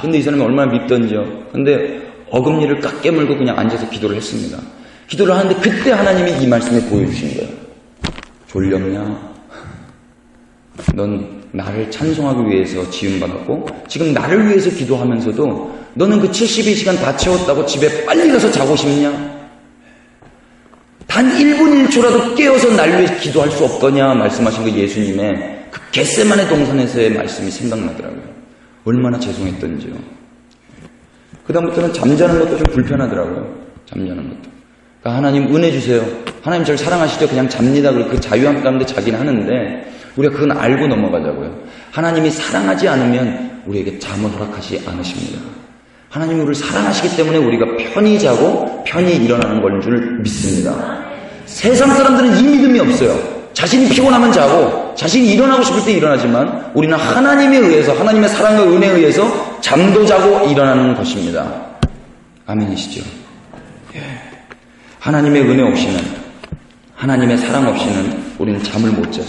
근데 이 사람이 얼마나 밉던지요. 근데 어금니를 깍 깨물고 그냥 앉아서 기도를 했습니다. 기도를 하는데 그때 하나님이 이 말씀을 보여주신 거예요. 졸렸냐? 넌 나를 찬송하기 위해서 지음받았고 지금 나를 위해서 기도하면서도 너는 그 72시간 다 채웠다고 집에 빨리 가서 자고 싶냐? 단 1분 1초라도 깨어서 날 위해 기도할 수 없더냐? 말씀하신 그 예수님의 그 겟세마네 동산에서의 말씀이 생각나더라고요. 얼마나 죄송했던지요. 그 다음부터는 잠자는 것도 좀 불편하더라고요. 잠자는 것도. 그러니까 하나님 은혜 주세요. 하나님 저를 사랑하시죠? 그냥 잡니다. 그리고 그 자유함 가운데 자기는 하는데 우리가 그건 알고 넘어가자고요. 하나님이 사랑하지 않으면 우리에게 잠을 허락하지 않으십니다. 하나님이 우리를 사랑하시기 때문에 우리가 편히 자고 편히 일어나는 걸 줄 믿습니다. 세상 사람들은 이 믿음이 없어요. 자신이 피곤하면 자고 자신이 일어나고 싶을 때 일어나지만 우리는 하나님에 의해서 하나님의 사랑과 은혜에 의해서 잠도 자고 일어나는 것입니다. 아멘이시죠? 하나님의 은혜 없이는 하나님의 사랑 없이는 우리는 잠을 못 자요.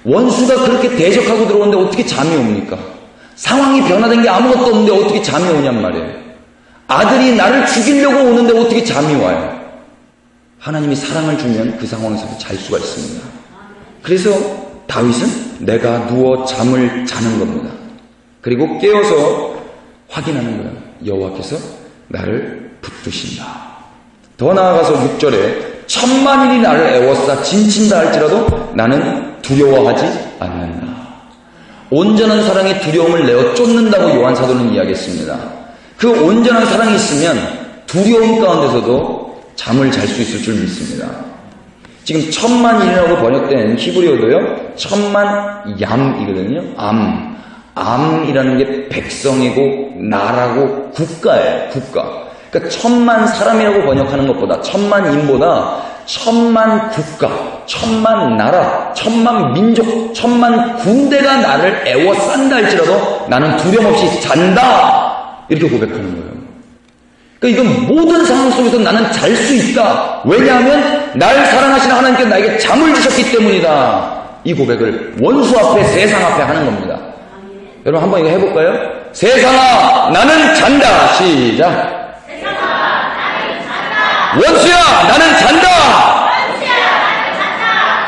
원수가 그렇게 대적하고 들어오는데 어떻게 잠이 옵니까? 상황이 변화된 게 아무것도 없는데 어떻게 잠이 오냔 말이에요. 아들이 나를 죽이려고 오는데 어떻게 잠이 와요? 하나님이 사랑을 주면 그 상황에서 잘 수가 있습니다. 그래서 다윗은 내가 누워 잠을 자는 겁니다. 그리고 깨어서 확인하는 거예요. 여호와께서 나를 붙드신다. 더 나아가서 6절에 천만인이 나를 애워싸 진친다 할지라도 나는 두려워하지 않는다. 온전한 사랑이 두려움을 내어 쫓는다고 요한 사도는 이야기했습니다. 그 온전한 사랑이 있으면 두려움 가운데서도 잠을 잘 수 있을 줄 믿습니다. 지금 천만인이라고 번역된 히브리어도요. 천만 얌이거든요. 암이라는 게 백성이고 나라고 국가예요. 국가. 그러니까 천만 사람이라고 번역하는 것보다 천만인보다 천만 국가, 천만 나라, 천만 민족, 천만 군대가 나를 애워싼다 할지라도 나는 두려움 없이 잔다. 이렇게 고백하는 거예요. 그러니까 이건 모든 상황 속에서 나는 잘 수 있다. 왜냐하면 날 사랑하시는 하나님께서 나에게 잠을 주셨기 때문이다. 이 고백을 원수 앞에 세상 앞에 하는 겁니다. 여러분 한번 이거 해볼까요? 세상아 나는 잔다. 시작. 원수야 나는 잔다.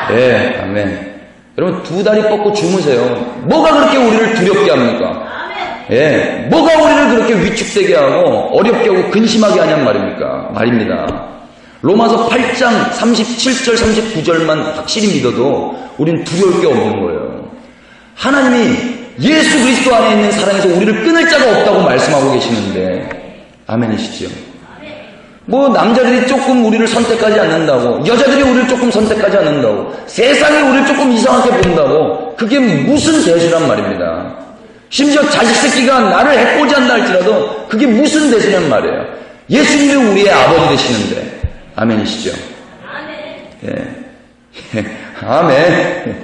네, 아멘. 여러분 두 다리 뻗고 주무세요. 뭐가 그렇게 우리를 두렵게 합니까? 예, 뭐가 우리를 그렇게 위축되게 하고 어렵게 하고 근심하게 하냔 말입니다. 로마서 8장 37절 39절만 확실히 믿어도 우리는 두려울 게 없는 거예요. 하나님이 예수 그리스도 안에 있는 사랑에서 우리를 끊을 자가 없다고 말씀하고 계시는데 아멘이시죠? 뭐 남자들이 조금 우리를 선택하지 않는다고, 여자들이 우리를 조금 선택하지 않는다고, 세상이 우리를 조금 이상하게 본다고, 그게 무슨 대수란 말입니다. 심지어 자식 새끼가 나를 해코지 한다 할지라도 그게 무슨 대수란 말이에요. 예수님이 우리의 아버지 되시는데 아멘이시죠? 예. 아멘.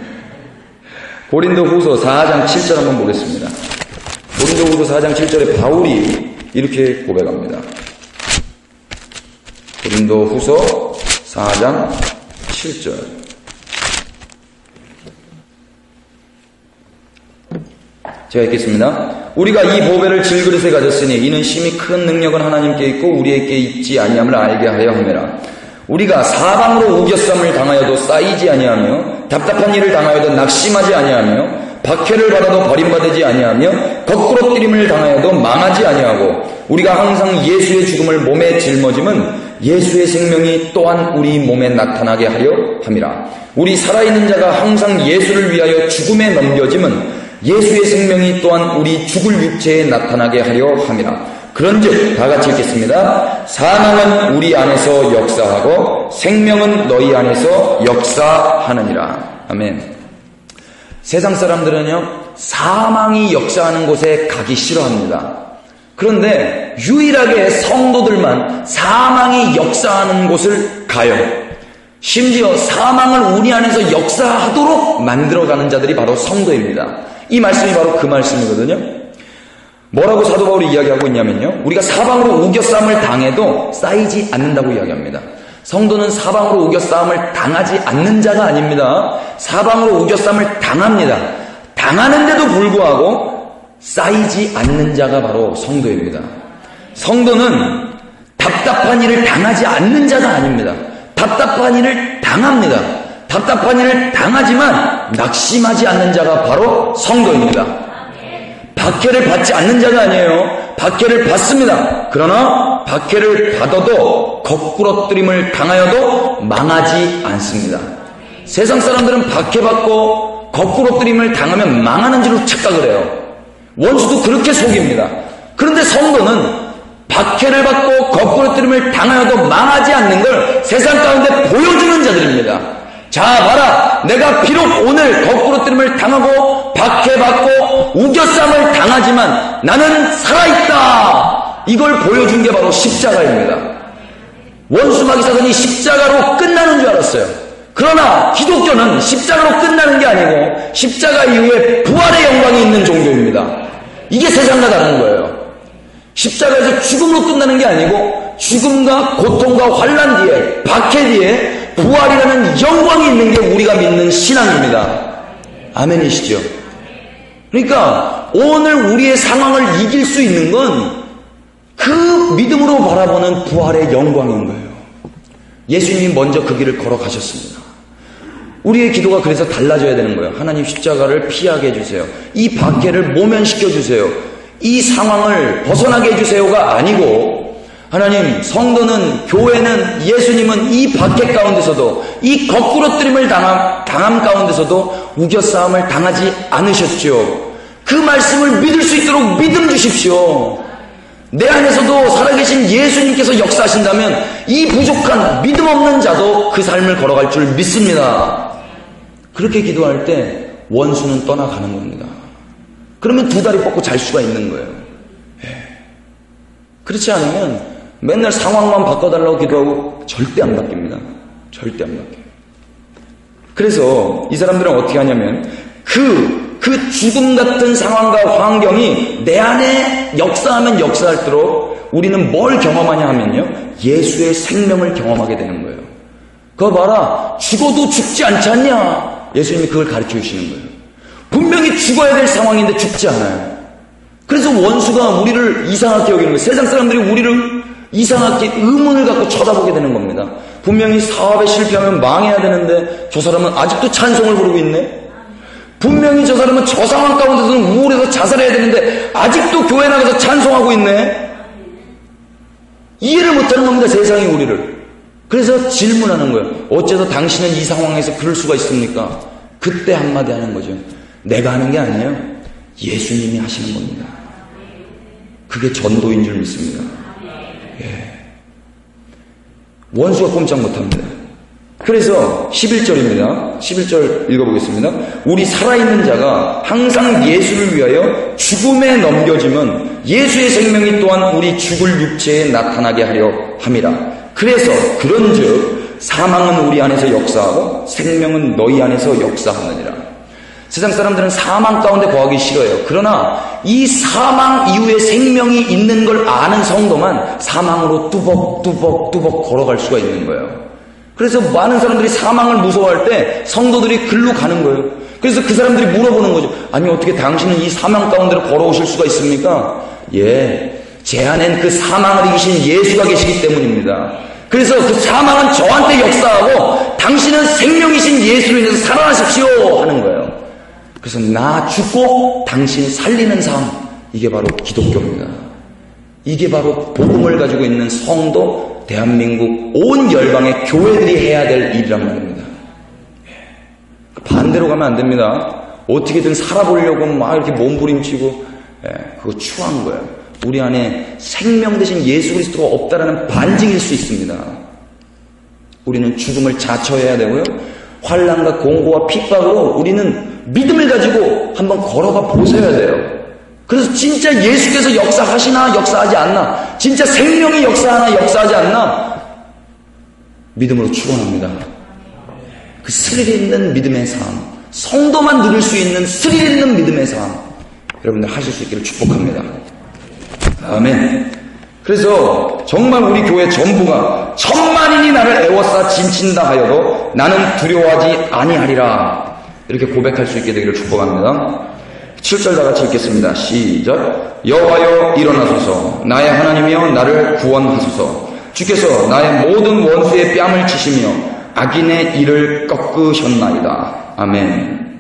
고린도후서 4장 7절 한번 보겠습니다. 고린도후서 4장 7절에 바울이 이렇게 고백합니다. 고린도후서 4장 7절. 제가 읽겠습니다. 우리가 이 보배를 질그릇에 가졌으니 이는 심히 큰 능력은 하나님께 있고 우리에게 있지 아니함을 알게 하여 함이라. 우리가 사방으로 우겨쌈을 당하여도 쌓이지 아니하며 답답한 일을 당하여도 낙심하지 아니하며 박해를 받아도 버림받지 아니하며 거꾸로 뛰림을 당하여도 망하지 아니하고 우리가 항상 예수의 죽음을 몸에 짊어짐은 예수의 생명이 또한 우리 몸에 나타나게 하려 함이라. 우리 살아있는 자가 항상 예수를 위하여 죽음에 넘겨짐은 예수의 생명이 또한 우리 죽을 육체에 나타나게 하려 함이라. 그런즉 다 같이 읽겠습니다. 사망은 우리 안에서 역사하고 생명은 너희 안에서 역사하느니라. 아멘. 세상 사람들은요, 사망이 역사하는 곳에 가기 싫어합니다. 그런데 유일하게 성도들만 사망이 역사하는 곳을 가요. 심지어 사망을 우리 안에서 역사하도록 만들어가는 자들이 바로 성도입니다. 이 말씀이 바로 그 말씀이거든요. 뭐라고 사도 바울이 이야기하고 있냐면요, 우리가 사방으로 우겨싸움을 당해도 쌓이지 않는다고 이야기합니다. 성도는 사방으로 우겨싸움을 당하지 않는 자가 아닙니다. 사방으로 우겨싸움을 당합니다. 당하는데도 불구하고 쌓이지 않는 자가 바로 성도입니다. 성도는 답답한 일을 당하지 않는 자가 아닙니다. 답답한 일을 당합니다. 답답한 일을 당하지만 낙심하지 않는 자가 바로 성도입니다. 박해를 받지 않는 자가 아니에요. 박해를 받습니다. 그러나 박해를 받아도 거꾸러뜨림을 당하여도 망하지 않습니다. 세상 사람들은 박해받고 거꾸러뜨림을 당하면 망하는 줄로 착각을 해요. 원수도 그렇게 속입니다. 그런데 성도는 박해를 받고 거꾸러뜨림을 당하여도 망하지 않는 걸 세상 가운데 보여주는 자들입니다. 자, 봐라, 내가 비록 오늘 거꾸러뜨림을 당하고 박해받고 우겨싸움을 당하지만 나는 살아있다. 이걸 보여준 게 바로 십자가입니다. 원수마귀 사단이 십자가로 끝나는 줄 알았어요. 그러나 기독교는 십자가로 끝나는 게 아니고 십자가 이후에 부활의 영광이 있는 종교입니다. 이게 세상과 다른 거예요. 십자가에서 죽음으로 끝나는 게 아니고 죽음과 고통과 환난 뒤에, 박해 뒤에 부활이라는 영광이 있는 게 우리가 믿는 신앙입니다. 아멘이시죠? 그러니까 오늘 우리의 상황을 이길 수 있는 건 그 믿음으로 바라보는 부활의 영광인 거예요. 예수님이 먼저 그 길을 걸어가셨습니다. 우리의 기도가 그래서 달라져야 되는 거예요. 하나님, 십자가를 피하게 해주세요. 이 박해를 모면시켜주세요. 이 상황을 벗어나게 해주세요가 아니고, 하나님, 성도는, 교회는, 예수님은 이 박해 가운데서도, 이 거꾸러뜨림을 당함 가운데서도 우겨싸움을 당하지 않으셨죠. 그 말씀을 믿을 수 있도록 믿음 주십시오. 내 안에서도 살아계신 예수님께서 역사하신다면 이 부족한 믿음 없는 자도 그 삶을 걸어갈 줄 믿습니다. 그렇게 기도할 때 원수는 떠나가는 겁니다. 그러면 두 다리 뻗고 잘 수가 있는 거예요. 그렇지 않으면 맨날 상황만 바꿔달라고 기도하고 절대 안 바뀝니다. 절대 안 바뀌어요. 그래서 이 사람들은 어떻게 하냐면 그 죽음 같은 상황과 환경이 내 안에 역사하면 역사할수록 우리는 뭘 경험하냐 하면요, 예수의 생명을 경험하게 되는 거예요. 그거 봐라, 죽어도 죽지 않지 않냐? 예수님이 그걸 가르쳐 주시는 거예요. 분명히 죽어야 될 상황인데 죽지 않아요. 그래서 원수가 우리를 이상하게 여기는 거예요. 세상 사람들이 우리를 이상하게 의문을 갖고 쳐다보게 되는 겁니다. 분명히 사업에 실패하면 망해야 되는데 저 사람은 아직도 찬송을 부르고 있네. 분명히 저 사람은 저 상황 가운데서는 우울해서 자살해야 되는데 아직도 교회 나가서 찬송하고 있네. 이해를 못하는 겁니다, 세상이 우리를. 그래서 질문하는 거예요. 어째서 당신은 이 상황에서 그럴 수가 있습니까? 그때 한마디 하는 거죠. 내가 하는 게 아니에요. 예수님이 하시는 겁니다. 그게 전도인 줄 믿습니다. 예. 원수가 꼼짝 못합니다. 그래서 11절입니다. 11절 읽어보겠습니다. 우리 살아있는 자가 항상 예수를 위하여 죽음에 넘겨지면 예수의 생명이 또한 우리 죽을 육체에 나타나게 하려 함이라. 그래서 그런즉 사망은 우리 안에서 역사하고 생명은 너희 안에서 역사하느니라. 세상 사람들은 사망 가운데 거하기 싫어요. 그러나 이 사망 이후에 생명이 있는 걸 아는 성도만 사망으로 뚜벅뚜벅 걸어갈 수가 있는 거예요. 그래서 많은 사람들이 사망을 무서워할 때 성도들이 글로 가는 거예요. 그래서 그 사람들이 물어보는 거죠. 아니, 어떻게 당신은 이 사망 가운데로 걸어오실 수가 있습니까? 예, 제 안엔 그 사망을 이기신 예수가 계시기 때문입니다. 그래서 그 사망은 저한테 역사하고 당신은 생명이신 예수로 인해서 살아나십시오 하는 거예요. 그래서 나 죽고 당신 살리는 삶, 이게 바로 기독교입니다. 이게 바로 복음을 가지고 있는 성도, 대한민국 온 열방의 교회들이 해야 될 일이란 말입니다. 반대로 가면 안 됩니다. 어떻게든 살아보려고 막 이렇게 몸부림치고 그거 추한 거예요. 우리 안에 생명 대신 예수 그리스도가 없다라는 반증일 수 있습니다. 우리는 죽음을 자처해야 되고요. 환난과 공고와 핍박으로 우리는 믿음을 가지고 한번 걸어가 보셔야 돼요. 그래서 진짜 예수께서 역사하시나 역사하지 않나, 진짜 생명이 역사하나 역사하지 않나 믿음으로 축원합니다. 그 스릴 있는 믿음의 삶, 성도만 누릴 수 있는 스릴 있는 믿음의 삶, 여러분들 하실 수 있기를 축복합니다. 아멘. 그래서 정말 우리 교회 전부가 천만인이 나를 애워싸 짐친다 하여도 나는 두려워하지 아니하리라, 이렇게 고백할 수 있게 되기를 축복합니다. 7절 다 같이 읽겠습니다. 시작. 여호와여 일어나소서, 나의 하나님이여 나를 구원하소서. 주께서 나의 모든 원수의 뺨을 치시며 악인의 이를 꺾으셨나이다. 아멘.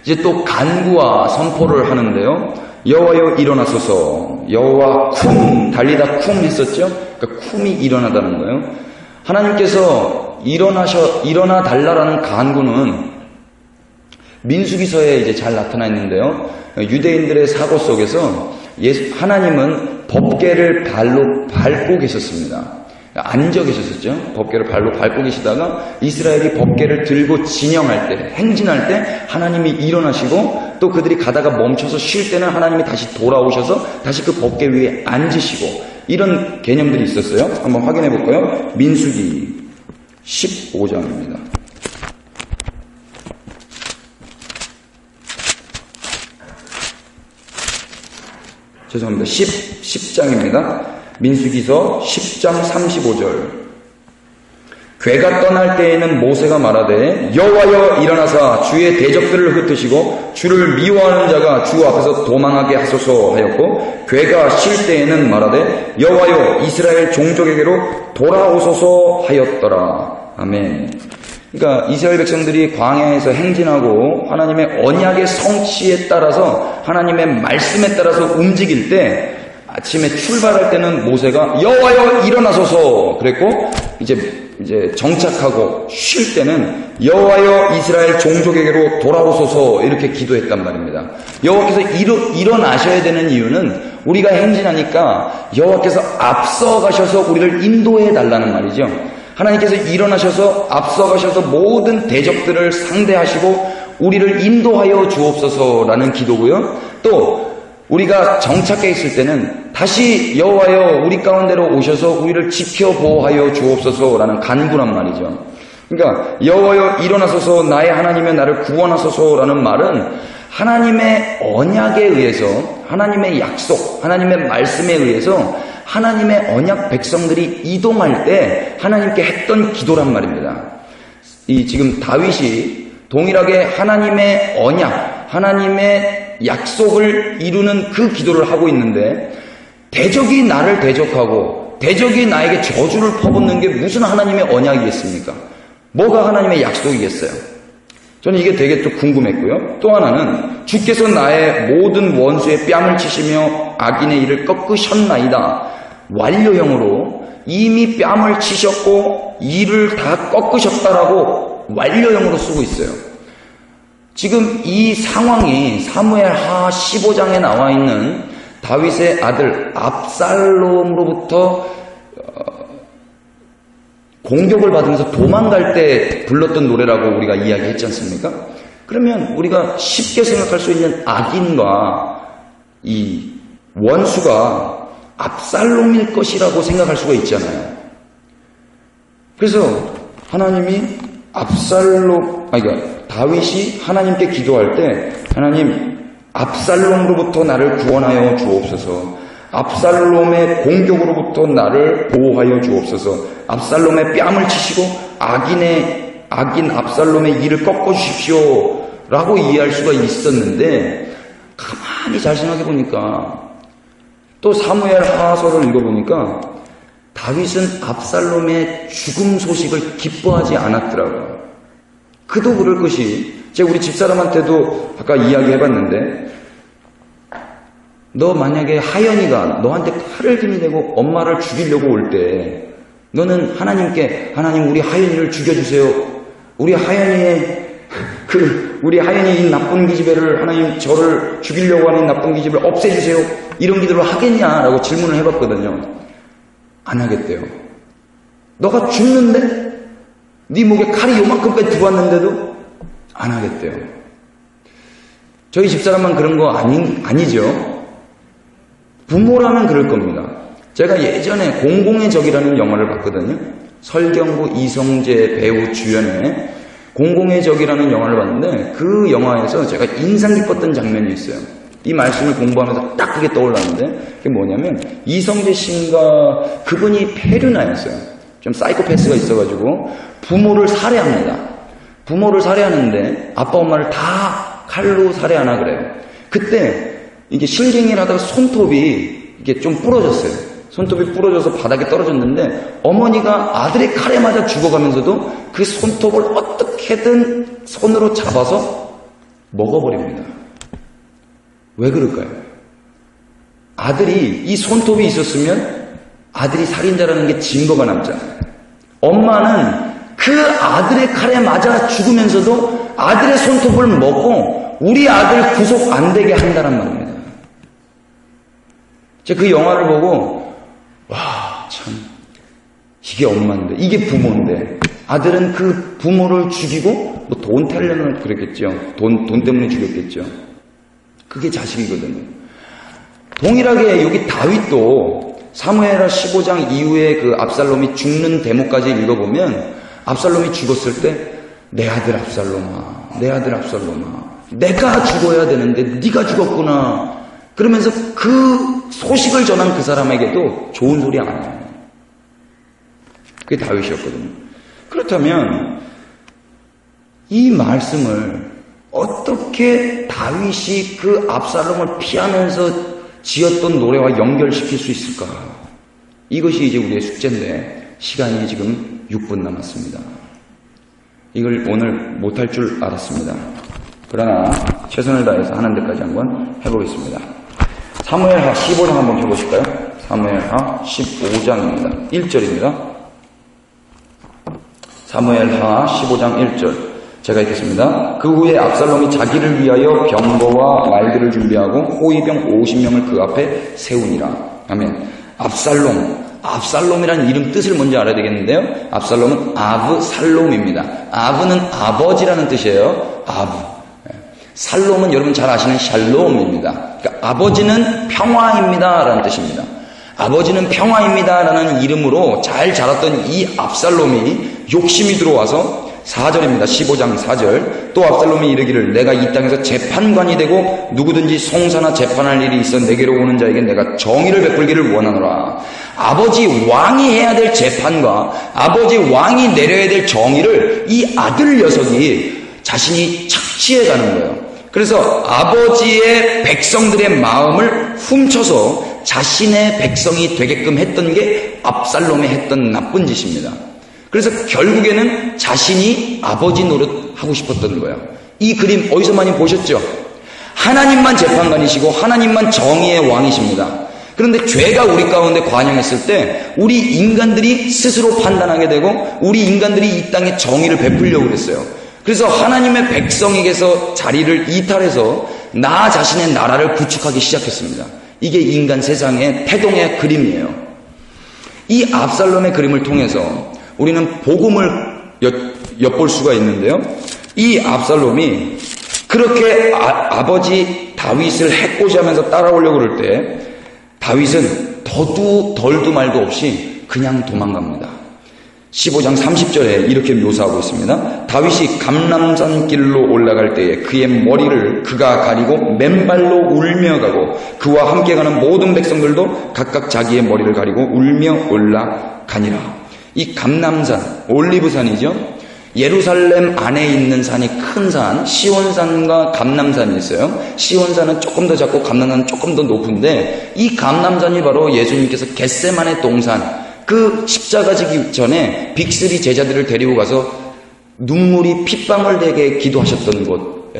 이제 또 간구와 선포를 하는데요. 여호와여 일어나소서. 여호와 쿰, 달리다 쿰 했었죠. 그러니까 쿰이 일어나다는 거예요. 하나님께서 일어나 달라라는 간구는 민수기서에 이제 잘 나타나 있는데요. 유대인들의 사고 속에서 하나님은 법궤를 발로 밟고 계셨습니다. 앉아 계셨었죠. 법궤를 발로 밟고 계시다가 이스라엘이 법궤를 들고 진영할 때, 행진할 때 하나님이 일어나시고, 또 그들이 가다가 멈춰서 쉴 때는 하나님이 다시 돌아오셔서 다시 그 법궤 위에 앉으시고, 이런 개념들이 있었어요. 한번 확인해 볼까요? 민수기 15장입니다. 죄송합니다. 10장입니다. 민수기서 10장 35절. 괴가 떠날 때에는 모세가 말하되 여호와여 일어나사 주의 대적들을 흩으시고 주를 미워하는 자가 주 앞에서 도망하게 하소서 하였고, 괴가 쉴 때에는 말하되 여호와여 이스라엘 종족에게로 돌아오소서 하였더라. 아멘. 그러니까 이스라엘 백성들이 광야에서 행진하고 하나님의 언약의 성취에 따라서, 하나님의 말씀에 따라서 움직일 때, 아침에 출발할 때는 모세가 여호와여 일어나소서 그랬고, 이제 정착하고 쉴 때는 여호와여 이스라엘 종족에게로 돌아오소서 이렇게 기도했단 말입니다. 여호와께서 일어나셔야 되는 이유는 우리가 행진하니까 여호와께서 앞서 가셔서 우리를 인도해 달라는 말이죠. 하나님께서 일어나셔서 앞서가셔서 모든 대적들을 상대하시고 우리를 인도하여 주옵소서라는 기도고요. 또 우리가 정착해 있을 때는 다시 여호와여 우리 가운데로 오셔서 우리를 지켜 보호하여 주옵소서라는 간구란 말이죠. 그러니까 여호와여 일어나소서 나의 하나님이여 나를 구원하소서라는 말은 하나님의 언약에 의해서, 하나님의 약속, 하나님의 말씀에 의해서 하나님의 언약 백성들이 이동할 때 하나님께 했던 기도란 말입니다. 지금 다윗이 동일하게 하나님의 언약, 하나님의 약속을 이루는 그 기도를 하고 있는데, 대적이 나를 대적하고 대적이 나에게 저주를 퍼붓는 게 무슨 하나님의 언약이겠습니까? 뭐가 하나님의 약속이겠어요? 저는 이게 되게 또 궁금했고요. 또 하나는 주께서 나의 모든 원수의 뺨을 치시며 악인의 이를 꺾으셨나이다. 완료형으로 이미 뺨을 치셨고 이를 다 꺾으셨다라고 완료형으로 쓰고 있어요. 지금 이 상황이 사무엘하 15장에 나와 있는 다윗의 아들 압살롬으로부터 공격을 받으면서 도망갈 때 불렀던 노래라고 우리가 이야기했지 않습니까? 그러면 우리가 쉽게 생각할 수 있는 악인과 이 원수가 압살롬일 것이라고 생각할 수가 있잖아요. 그래서 하나님이 다윗이 하나님께 기도할 때, 하나님 압살롬으로부터 나를 구원하여 주옵소서, 압살롬의 공격으로부터 나를 보호하여 주옵소서, 압살롬의 뺨을 치시고 악인 압살롬의 이를 꺾어주십시오 라고 이해할 수가 있었는데, 가만히 잘 생각해 보니까 또 사무엘 하서를 읽어보니까 다윗은 압살롬의 죽음 소식을 기뻐하지 않았더라고요. 그도 그럴 것이, 제가 우리 집사람한테도 아까 이야기해봤는데, 너 만약에 하연이가 너한테 칼을 들이대고 엄마를 죽이려고 올 때 너는 하나님께 하나님 우리 하연이를 죽여주세요. 우리 하연이의 우리 하연이 이 나쁜 기집애를 하나님 저를 죽이려고 하는 나쁜 기집애를 없애주세요. 이런 기도를 하겠냐라고 질문을 해봤거든요. 안 하겠대요. 너가 죽는데 네 목에 칼이 요만큼까지 들어왔는데도 안 하겠대요. 저희 집사람만 그런 거 아니죠. 부모라면 그럴 겁니다. 제가 예전에 공공의 적이라는 영화를 봤거든요. 설경구 이성재 배우 주연의 공공의 적이라는 영화를 봤는데 그 영화에서 제가 인상 깊었던 장면이 있어요. 이 말씀을 공부하면서 딱 그게 떠올랐는데 그게 뭐냐면 이성재 씨인가 그분이 폐륜아였어요. 좀 사이코패스가 있어가지고 부모를 살해합니다. 부모를 살해하는데 아빠 엄마를 다 칼로 살해하나 그래요. 그때 이게 실갱이를 하다가 손톱이 이게 좀 부러졌어요. 손톱이 부러져서 바닥에 떨어졌는데 어머니가 아들의 칼에 맞아 죽어가면서도 그 손톱을 어떻게든 손으로 잡아서 먹어버립니다. 왜 그럴까요? 아들이 이 손톱이 있었으면 아들이 살인자라는 게 증거가 남잖아요. 엄마는 그 아들의 칼에 맞아 죽으면서도 아들의 손톱을 먹고 우리 아들 구속 안 되게 한다는 말입니다. 제가 그 영화를 보고 와, 참 이게 엄마인데 이게 부모인데 아들은 그 부모를 죽이고 뭐 돈 타려면 그랬겠죠. 돈 때문에 죽였겠죠. 그게 자식이거든요. 동일하게 여기 다윗도 사무엘하 15장 이후에 그 압살롬이 죽는 대목까지 읽어보면 압살롬이 죽었을 때 내 아들 압살롬아, 내 아들 압살롬아, 내가 죽어야 되는데 네가 죽었구나. 그러면서 그 소식을 전한 그 사람에게도 좋은 소리 안 해요. 그게 다윗이었거든요. 그렇다면 이 말씀을 어떻게 다윗이 그 압살롬을 피하면서 지었던 노래와 연결시킬 수 있을까? 이것이 이제 우리의 숙제인데 시간이 지금 6분 남았습니다. 이걸 오늘 못할 줄 알았습니다. 그러나 최선을 다해서 하는 데까지 한번 해보겠습니다. 사무엘하 15장 한번 펴보실까요? 사무엘하 15장입니다. 1절입니다. 사무엘하 15장 1절 제가 읽겠습니다. 그 후에 압살롬이 자기를 위하여 병거와 말들을 준비하고 호위병 50명을 그 앞에 세우니라. 아멘. 압살롬이라는 이름 뜻을 먼저 알아야 되겠는데요. 압살롬은 아브살롬입니다. 아브는 아버지라는 뜻이에요. 아브. 살롬은 여러분 잘 아시는 샬롬입니다. 그러니까 아버지는 평화입니다 라는 뜻입니다. 아버지는 평화입니다 라는 이름으로 잘 자랐던 이 압살롬이 욕심이 들어와서 4절입니다. 15장 4절. 또 압살롬이 이르기를 내가 이 땅에서 재판관이 되고 누구든지 송사나 재판할 일이 있어 내게로 오는 자에게 내가 정의를 베풀기를 원하노라. 아버지 왕이 해야 될 재판과 아버지 왕이 내려야 될 정의를 이 아들 녀석이 자신이 착취해 가는 거예요. 그래서 아버지의 백성들의 마음을 훔쳐서 자신의 백성이 되게끔 했던 게 압살롬이 했던 나쁜 짓입니다. 그래서 결국에는 자신이 아버지 노릇하고 싶었던 거예요. 이 그림 어디서 많이 보셨죠? 하나님만 재판관이시고 하나님만 정의의 왕이십니다. 그런데 죄가 우리 가운데 관영했을 때 우리 인간들이 스스로 판단하게 되고 우리 인간들이 이 땅에 정의를 베풀려고 그랬어요. 그래서 하나님의 백성에게서 자리를 이탈해서 나 자신의 나라를 구축하기 시작했습니다. 이게 인간 세상의 태동의 그림이에요. 이 압살롬의 그림을 통해서 우리는 복음을 엿볼 수가 있는데요. 이 압살롬이 그렇게 아버지 다윗을 해코지하면서 따라오려고 그럴 때 다윗은 덜도 말도 없이 그냥 도망갑니다. 15장 30절에 이렇게 묘사하고 있습니다. 다윗이 감람산 길로 올라갈 때에 그의 머리를 그가 가리고 맨발로 울며 가고 그와 함께 가는 모든 백성들도 각각 자기의 머리를 가리고 울며 올라가니라. 이 감람산, 올리브산이죠. 예루살렘 안에 있는 산이 큰 산, 시온산과 감람산이 있어요. 시온산은 조금 더 작고 감람산은 조금 더 높은데 이 감람산이 바로 예수님께서 겟세마네 동산, 그 십자가 지기 전에 빅3 제자들을 데리고 가서 눈물이 핏방울 되게 기도하셨던 곳,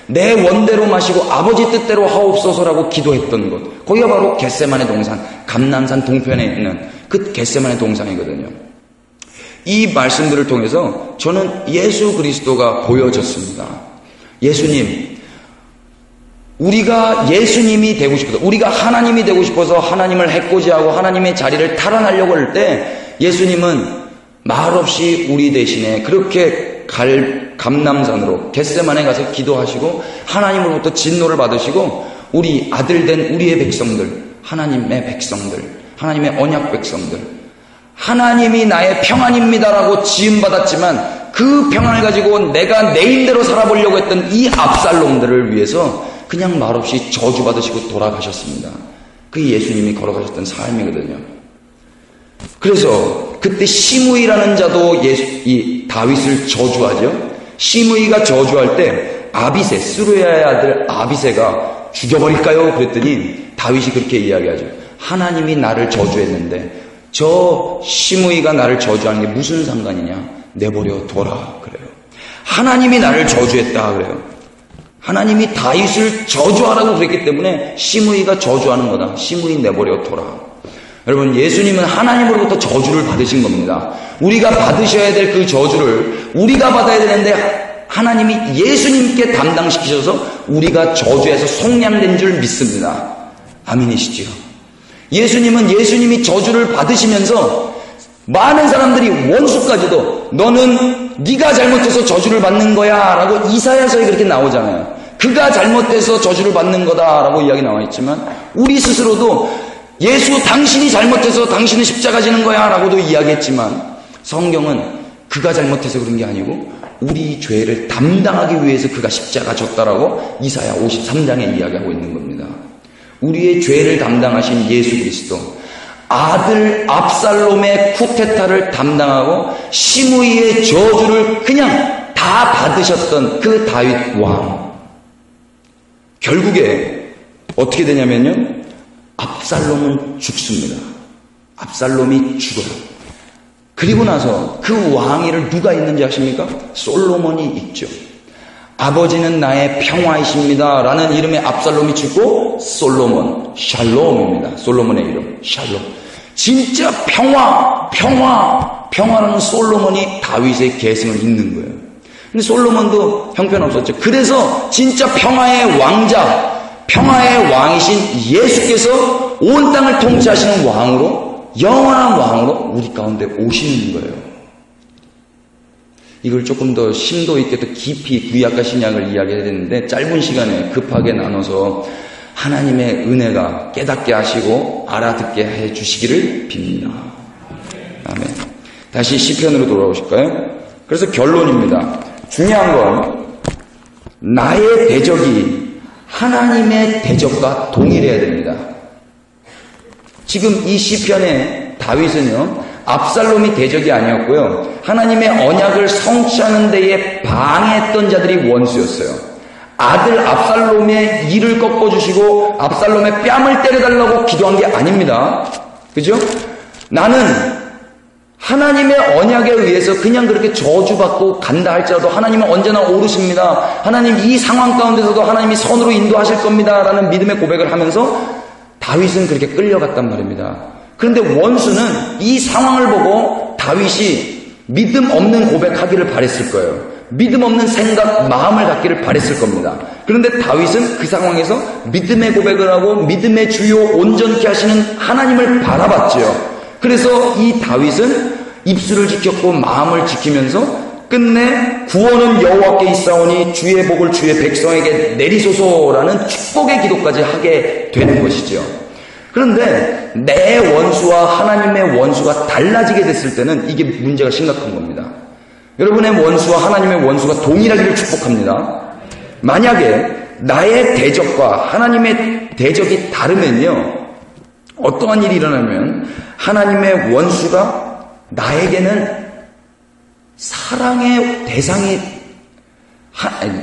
내 원대로 마시고 아버지 뜻대로 하옵소서라고 기도했던 곳, 거기가 바로 겟세마네 동산, 감람산 동편에 있는 그 겟세마네 동산이거든요. 이 말씀들을 통해서 저는 예수 그리스도가 보여졌습니다. 예수님, 우리가 예수님이 되고 싶어서, 우리가 하나님이 되고 싶어서 하나님을 해코지하고 하나님의 자리를 탈환하려고 할 때 예수님은 말없이 우리 대신에 그렇게 감람산으로 겟세마네 가서 기도하시고 하나님으로부터 진노를 받으시고 우리 아들된 우리의 백성들, 하나님의 백성들, 하나님의 언약 백성들, 하나님이 나의 평안입니다라고 지음받았지만 그 평안을 가지고 내가 내 힘대로 살아보려고 했던 이 압살롬들을 위해서 그냥 말없이 저주받으시고 돌아가셨습니다. 그게 예수님이 걸어가셨던 삶이거든요. 그래서 그때 시므이라는 자도 이 다윗을 저주하죠. 시므이가 저주할 때 아비새, 스루야의 아들 아비새가 죽여버릴까요? 그랬더니 다윗이 그렇게 이야기하죠. 하나님이 나를 저주했는데 저 시므이가 나를 저주하는 게 무슨 상관이냐? 내버려 둬라 그래요. 하나님이 나를 저주했다 그래요. 하나님이 다윗을 저주하라고 그랬기 때문에 시므이가 저주하는 거다. 시므이 내버려 둬라. 여러분, 예수님은 하나님으로부터 저주를 받으신 겁니다. 우리가 받으셔야 될 그 저주를 우리가 받아야 되는데 하나님이 예수님께 담당시키셔서 우리가 저주에서 속량된 줄 믿습니다. 아멘이시지요? 예수님은 예수님이 저주를 받으시면서 많은 사람들이 원수까지도 너는 네가 잘못해서 저주를 받는 거야 라고 이사야서에 그렇게 나오잖아요. 그가 잘못해서 저주를 받는 거다 라고 이야기 나와 있지만 우리 스스로도 예수 당신이 잘못해서 당신은 십자가 지는 거야 라고도 이야기했지만 성경은 그가 잘못해서 그런 게 아니고 우리 죄를 담당하기 위해서 그가 십자가 졌다라고 이사야 53장에 이야기하고 있는 겁니다. 우리의 죄를 담당하신 예수 그리스도, 아들 압살롬의 쿠데타를 담당하고 시므이의 저주를 그냥 다 받으셨던 그 다윗 왕, 결국에 어떻게 되냐면요, 압살롬은 죽습니다. 압살롬이 죽어요. 그리고 나서 그 왕위를 누가 있는지 아십니까? 솔로몬이 있죠. 아버지는 나의 평화이십니다 라는 이름의 압살롬이 죽고 솔로몬, 샬롬입니다. 솔로몬의 이름 샬롬. 진짜 평화라는 솔로몬이 다윗의 계승을 잇는 거예요. 근데 솔로몬도 형편없었죠. 그래서 진짜 평화의 왕자, 평화의 왕이신 예수께서 온 땅을 통치하시는 왕으로, 영원한 왕으로 우리 가운데 오시는 거예요. 이걸 조금 더 심도 있게 더 깊이 구약과 신약을 이야기해야 되는데 짧은 시간에 급하게 나눠서 하나님의 은혜가 깨닫게 하시고 알아듣게 해 주시기를 빕니다. 아멘. 다시 시편으로 돌아오실까요? 그래서 결론입니다. 중요한 건 나의 대적이 하나님의 대적과 동일해야 됩니다. 지금 이 시편의 다윗은요, 압살롬이 대적이 아니었고요, 하나님의 언약을 성취하는 데에 방해했던 자들이 원수였어요. 아들 압살롬의 이를 꺾어주시고 압살롬의 뺨을 때려달라고 기도한 게 아닙니다. 그죠? 나는 하나님의 언약에 의해서 그냥 그렇게 저주받고 간다 할지라도 하나님은 언제나 오르십니다. 하나님 이 상황 가운데서도 하나님이 선으로 인도하실 겁니다 라는 믿음의 고백을 하면서 다윗은 그렇게 끌려갔단 말입니다. 그런데 원수는 이 상황을 보고 다윗이 믿음 없는 고백하기를 바랬을 거예요. 믿음 없는 생각, 마음을 갖기를 바랬을 겁니다. 그런데 다윗은 그 상황에서 믿음의 고백을 하고 믿음의 주요 온전케 하시는 하나님을 바라봤죠. 그래서 이 다윗은 입술을 지켰고 마음을 지키면서 끝내 구원은 여호와께 있사오니 주의 복을 주의 백성에게 내리소서라는 축복의 기도까지 하게 되는 것이죠. 그런데 내 원수와 하나님의 원수가 달라지게 됐을 때는 이게 문제가 심각한 겁니다. 여러분의 원수와 하나님의 원수가 동일하기를 축복합니다. 만약에 나의 대적과 하나님의 대적이 다르면요, 어떠한 일이 일어나면 하나님의 원수가 나에게는 사랑의 대상이,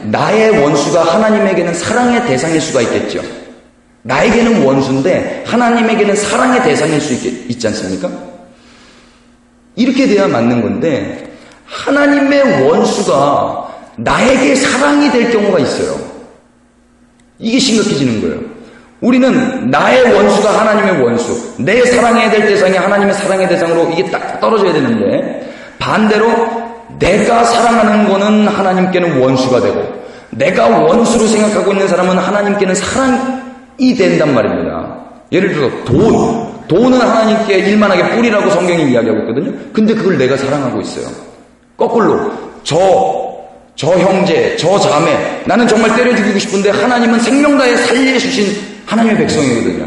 나의 원수가 하나님에게는 사랑의 대상일 수가 있겠죠. 나에게는 원수인데 하나님에게는 사랑의 대상일 수 있지 않습니까? 이렇게 돼야 맞는 건데 하나님의 원수가 나에게 사랑이 될 경우가 있어요. 이게 심각해지는 거예요. 우리는 나의 원수가 하나님의 원수, 내 사랑해야 될 대상이 하나님의 사랑의 대상으로 이게 딱 떨어져야 되는데 반대로 내가 사랑하는 거는 하나님께는 원수가 되고 내가 원수로 생각하고 있는 사람은 하나님께는 사랑이 된단 말입니다. 예를 들어서 돈은 하나님께 일만하게 뿌리라고 성경이 이야기하고 있거든요. 근데 그걸 내가 사랑하고 있어요. 거꾸로 저 형제, 저 자매 나는 정말 때려 죽이고 싶은데 하나님은 생명 다해 살려주신 하나님의 백성이거든요.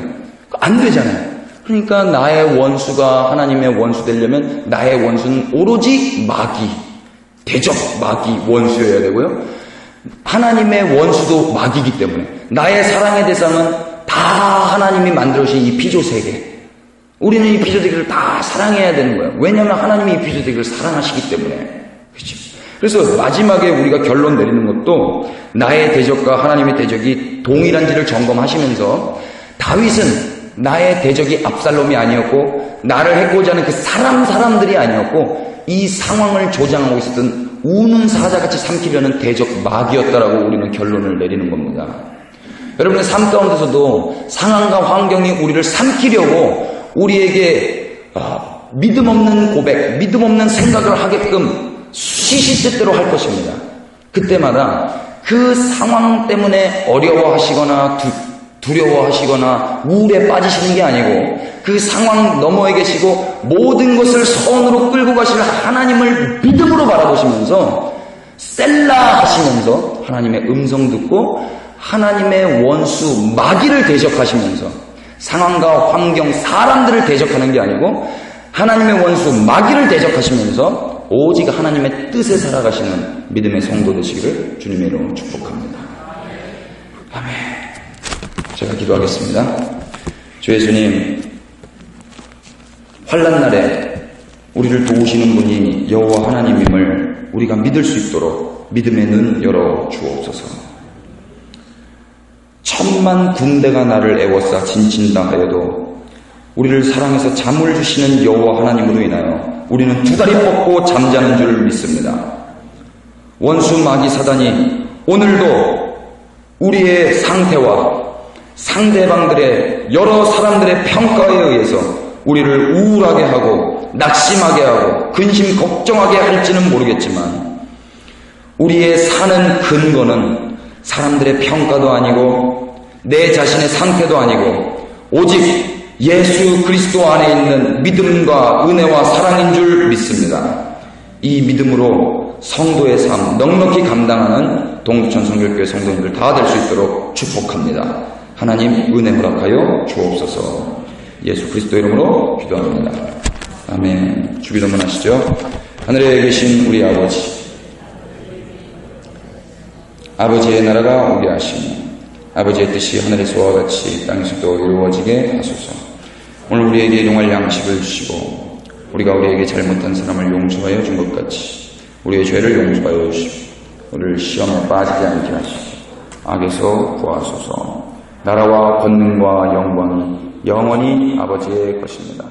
안 되잖아요. 그러니까 나의 원수가 하나님의 원수 되려면 나의 원수는 오로지 마귀, 대적 마귀 원수여야 되고요. 하나님의 원수도 마귀이기 때문에 나의 사랑의 대상은 다 하나님이 만들어주신 이 피조세계. 우리는 이 피조세계를 다 사랑해야 되는 거예요. 왜냐하면 하나님이 이 피조세계를 사랑하시기 때문에. 그렇죠? 그래서 마지막에 우리가 결론 내리는 것도 나의 대적과 하나님의 대적이 동일한지를 점검하시면서 다윗은 나의 대적이 압살롬이 아니었고 나를 해코지 하는 그 사람들이 아니었고 이 상황을 조장하고 있었던 우는 사자같이 삼키려는 대적 마귀였다라고 우리는 결론을 내리는 겁니다. 여러분의 삶 가운데서도 상황과 환경이 우리를 삼키려고 우리에게 믿음 없는 고백, 믿음 없는 생각을 하게끔 시시때때로 할 것입니다. 그때마다 그 상황 때문에 어려워하시거나 두려워하시거나 우울에 빠지시는 게 아니고 그 상황 너머에 계시고 모든 것을 선으로 끌고 가실 하나님을 믿음으로 바라보시면서 셀라 하시면서 하나님의 음성 듣고 하나님의 원수 마귀를 대적하시면서 상황과 환경 사람들을 대적하는 게 아니고 하나님의 원수 마귀를 대적하시면서 오직 하나님의 뜻에 살아가시는 믿음의 성도 되시기를 주님의 이름으로 축복합니다. 아멘. 제가 기도하겠습니다. 주 예수님, 환난 날에 우리를 도우시는 분이 여호와 하나님임을 우리가 믿을 수 있도록 믿음의 눈 열어 주옵소서. 천만 군대가 나를 애워싸 진친다 하여도 우리를 사랑해서 잠을 주시는 여호와 하나님으로 인하여 우리는 두 다리 뻗고 잠자는 줄 믿습니다. 원수 마귀 사단이 오늘도 우리의 상태와 상대방들의 여러 사람들의 평가에 의해서 우리를 우울하게 하고 낙심하게 하고 근심 걱정하게 할지는 모르겠지만 우리의 사는 근거는 사람들의 평가도 아니고 내 자신의 상태도 아니고 오직 예수 그리스도 안에 있는 믿음과 은혜와 사랑인 줄 믿습니다. 이 믿음으로 성도의 삶 넉넉히 감당하는 동두천 성결교회 성도님들 다 될 수 있도록 축복합니다. 하나님 은혜 허락하여 주옵소서. 예수 그리스도 이름으로 기도합니다. 아멘. 주기도문 하시죠. 하늘에 계신 우리 아버지의 나라가 오게 하시니 아버지의 뜻이 하늘에서와 같이 땅에서도 이루어지게 하소서. 오늘 우리에게 일용할 양식을 주시고 우리가 우리에게 잘못한 사람을 용서하여 준 것 같이 우리의 죄를 용서하여 주시고 우리를 시험에 빠지지 않게 하시고 악에서 구하소서. 나라와 권능과 영광이 영원히 아버지의 것입니다.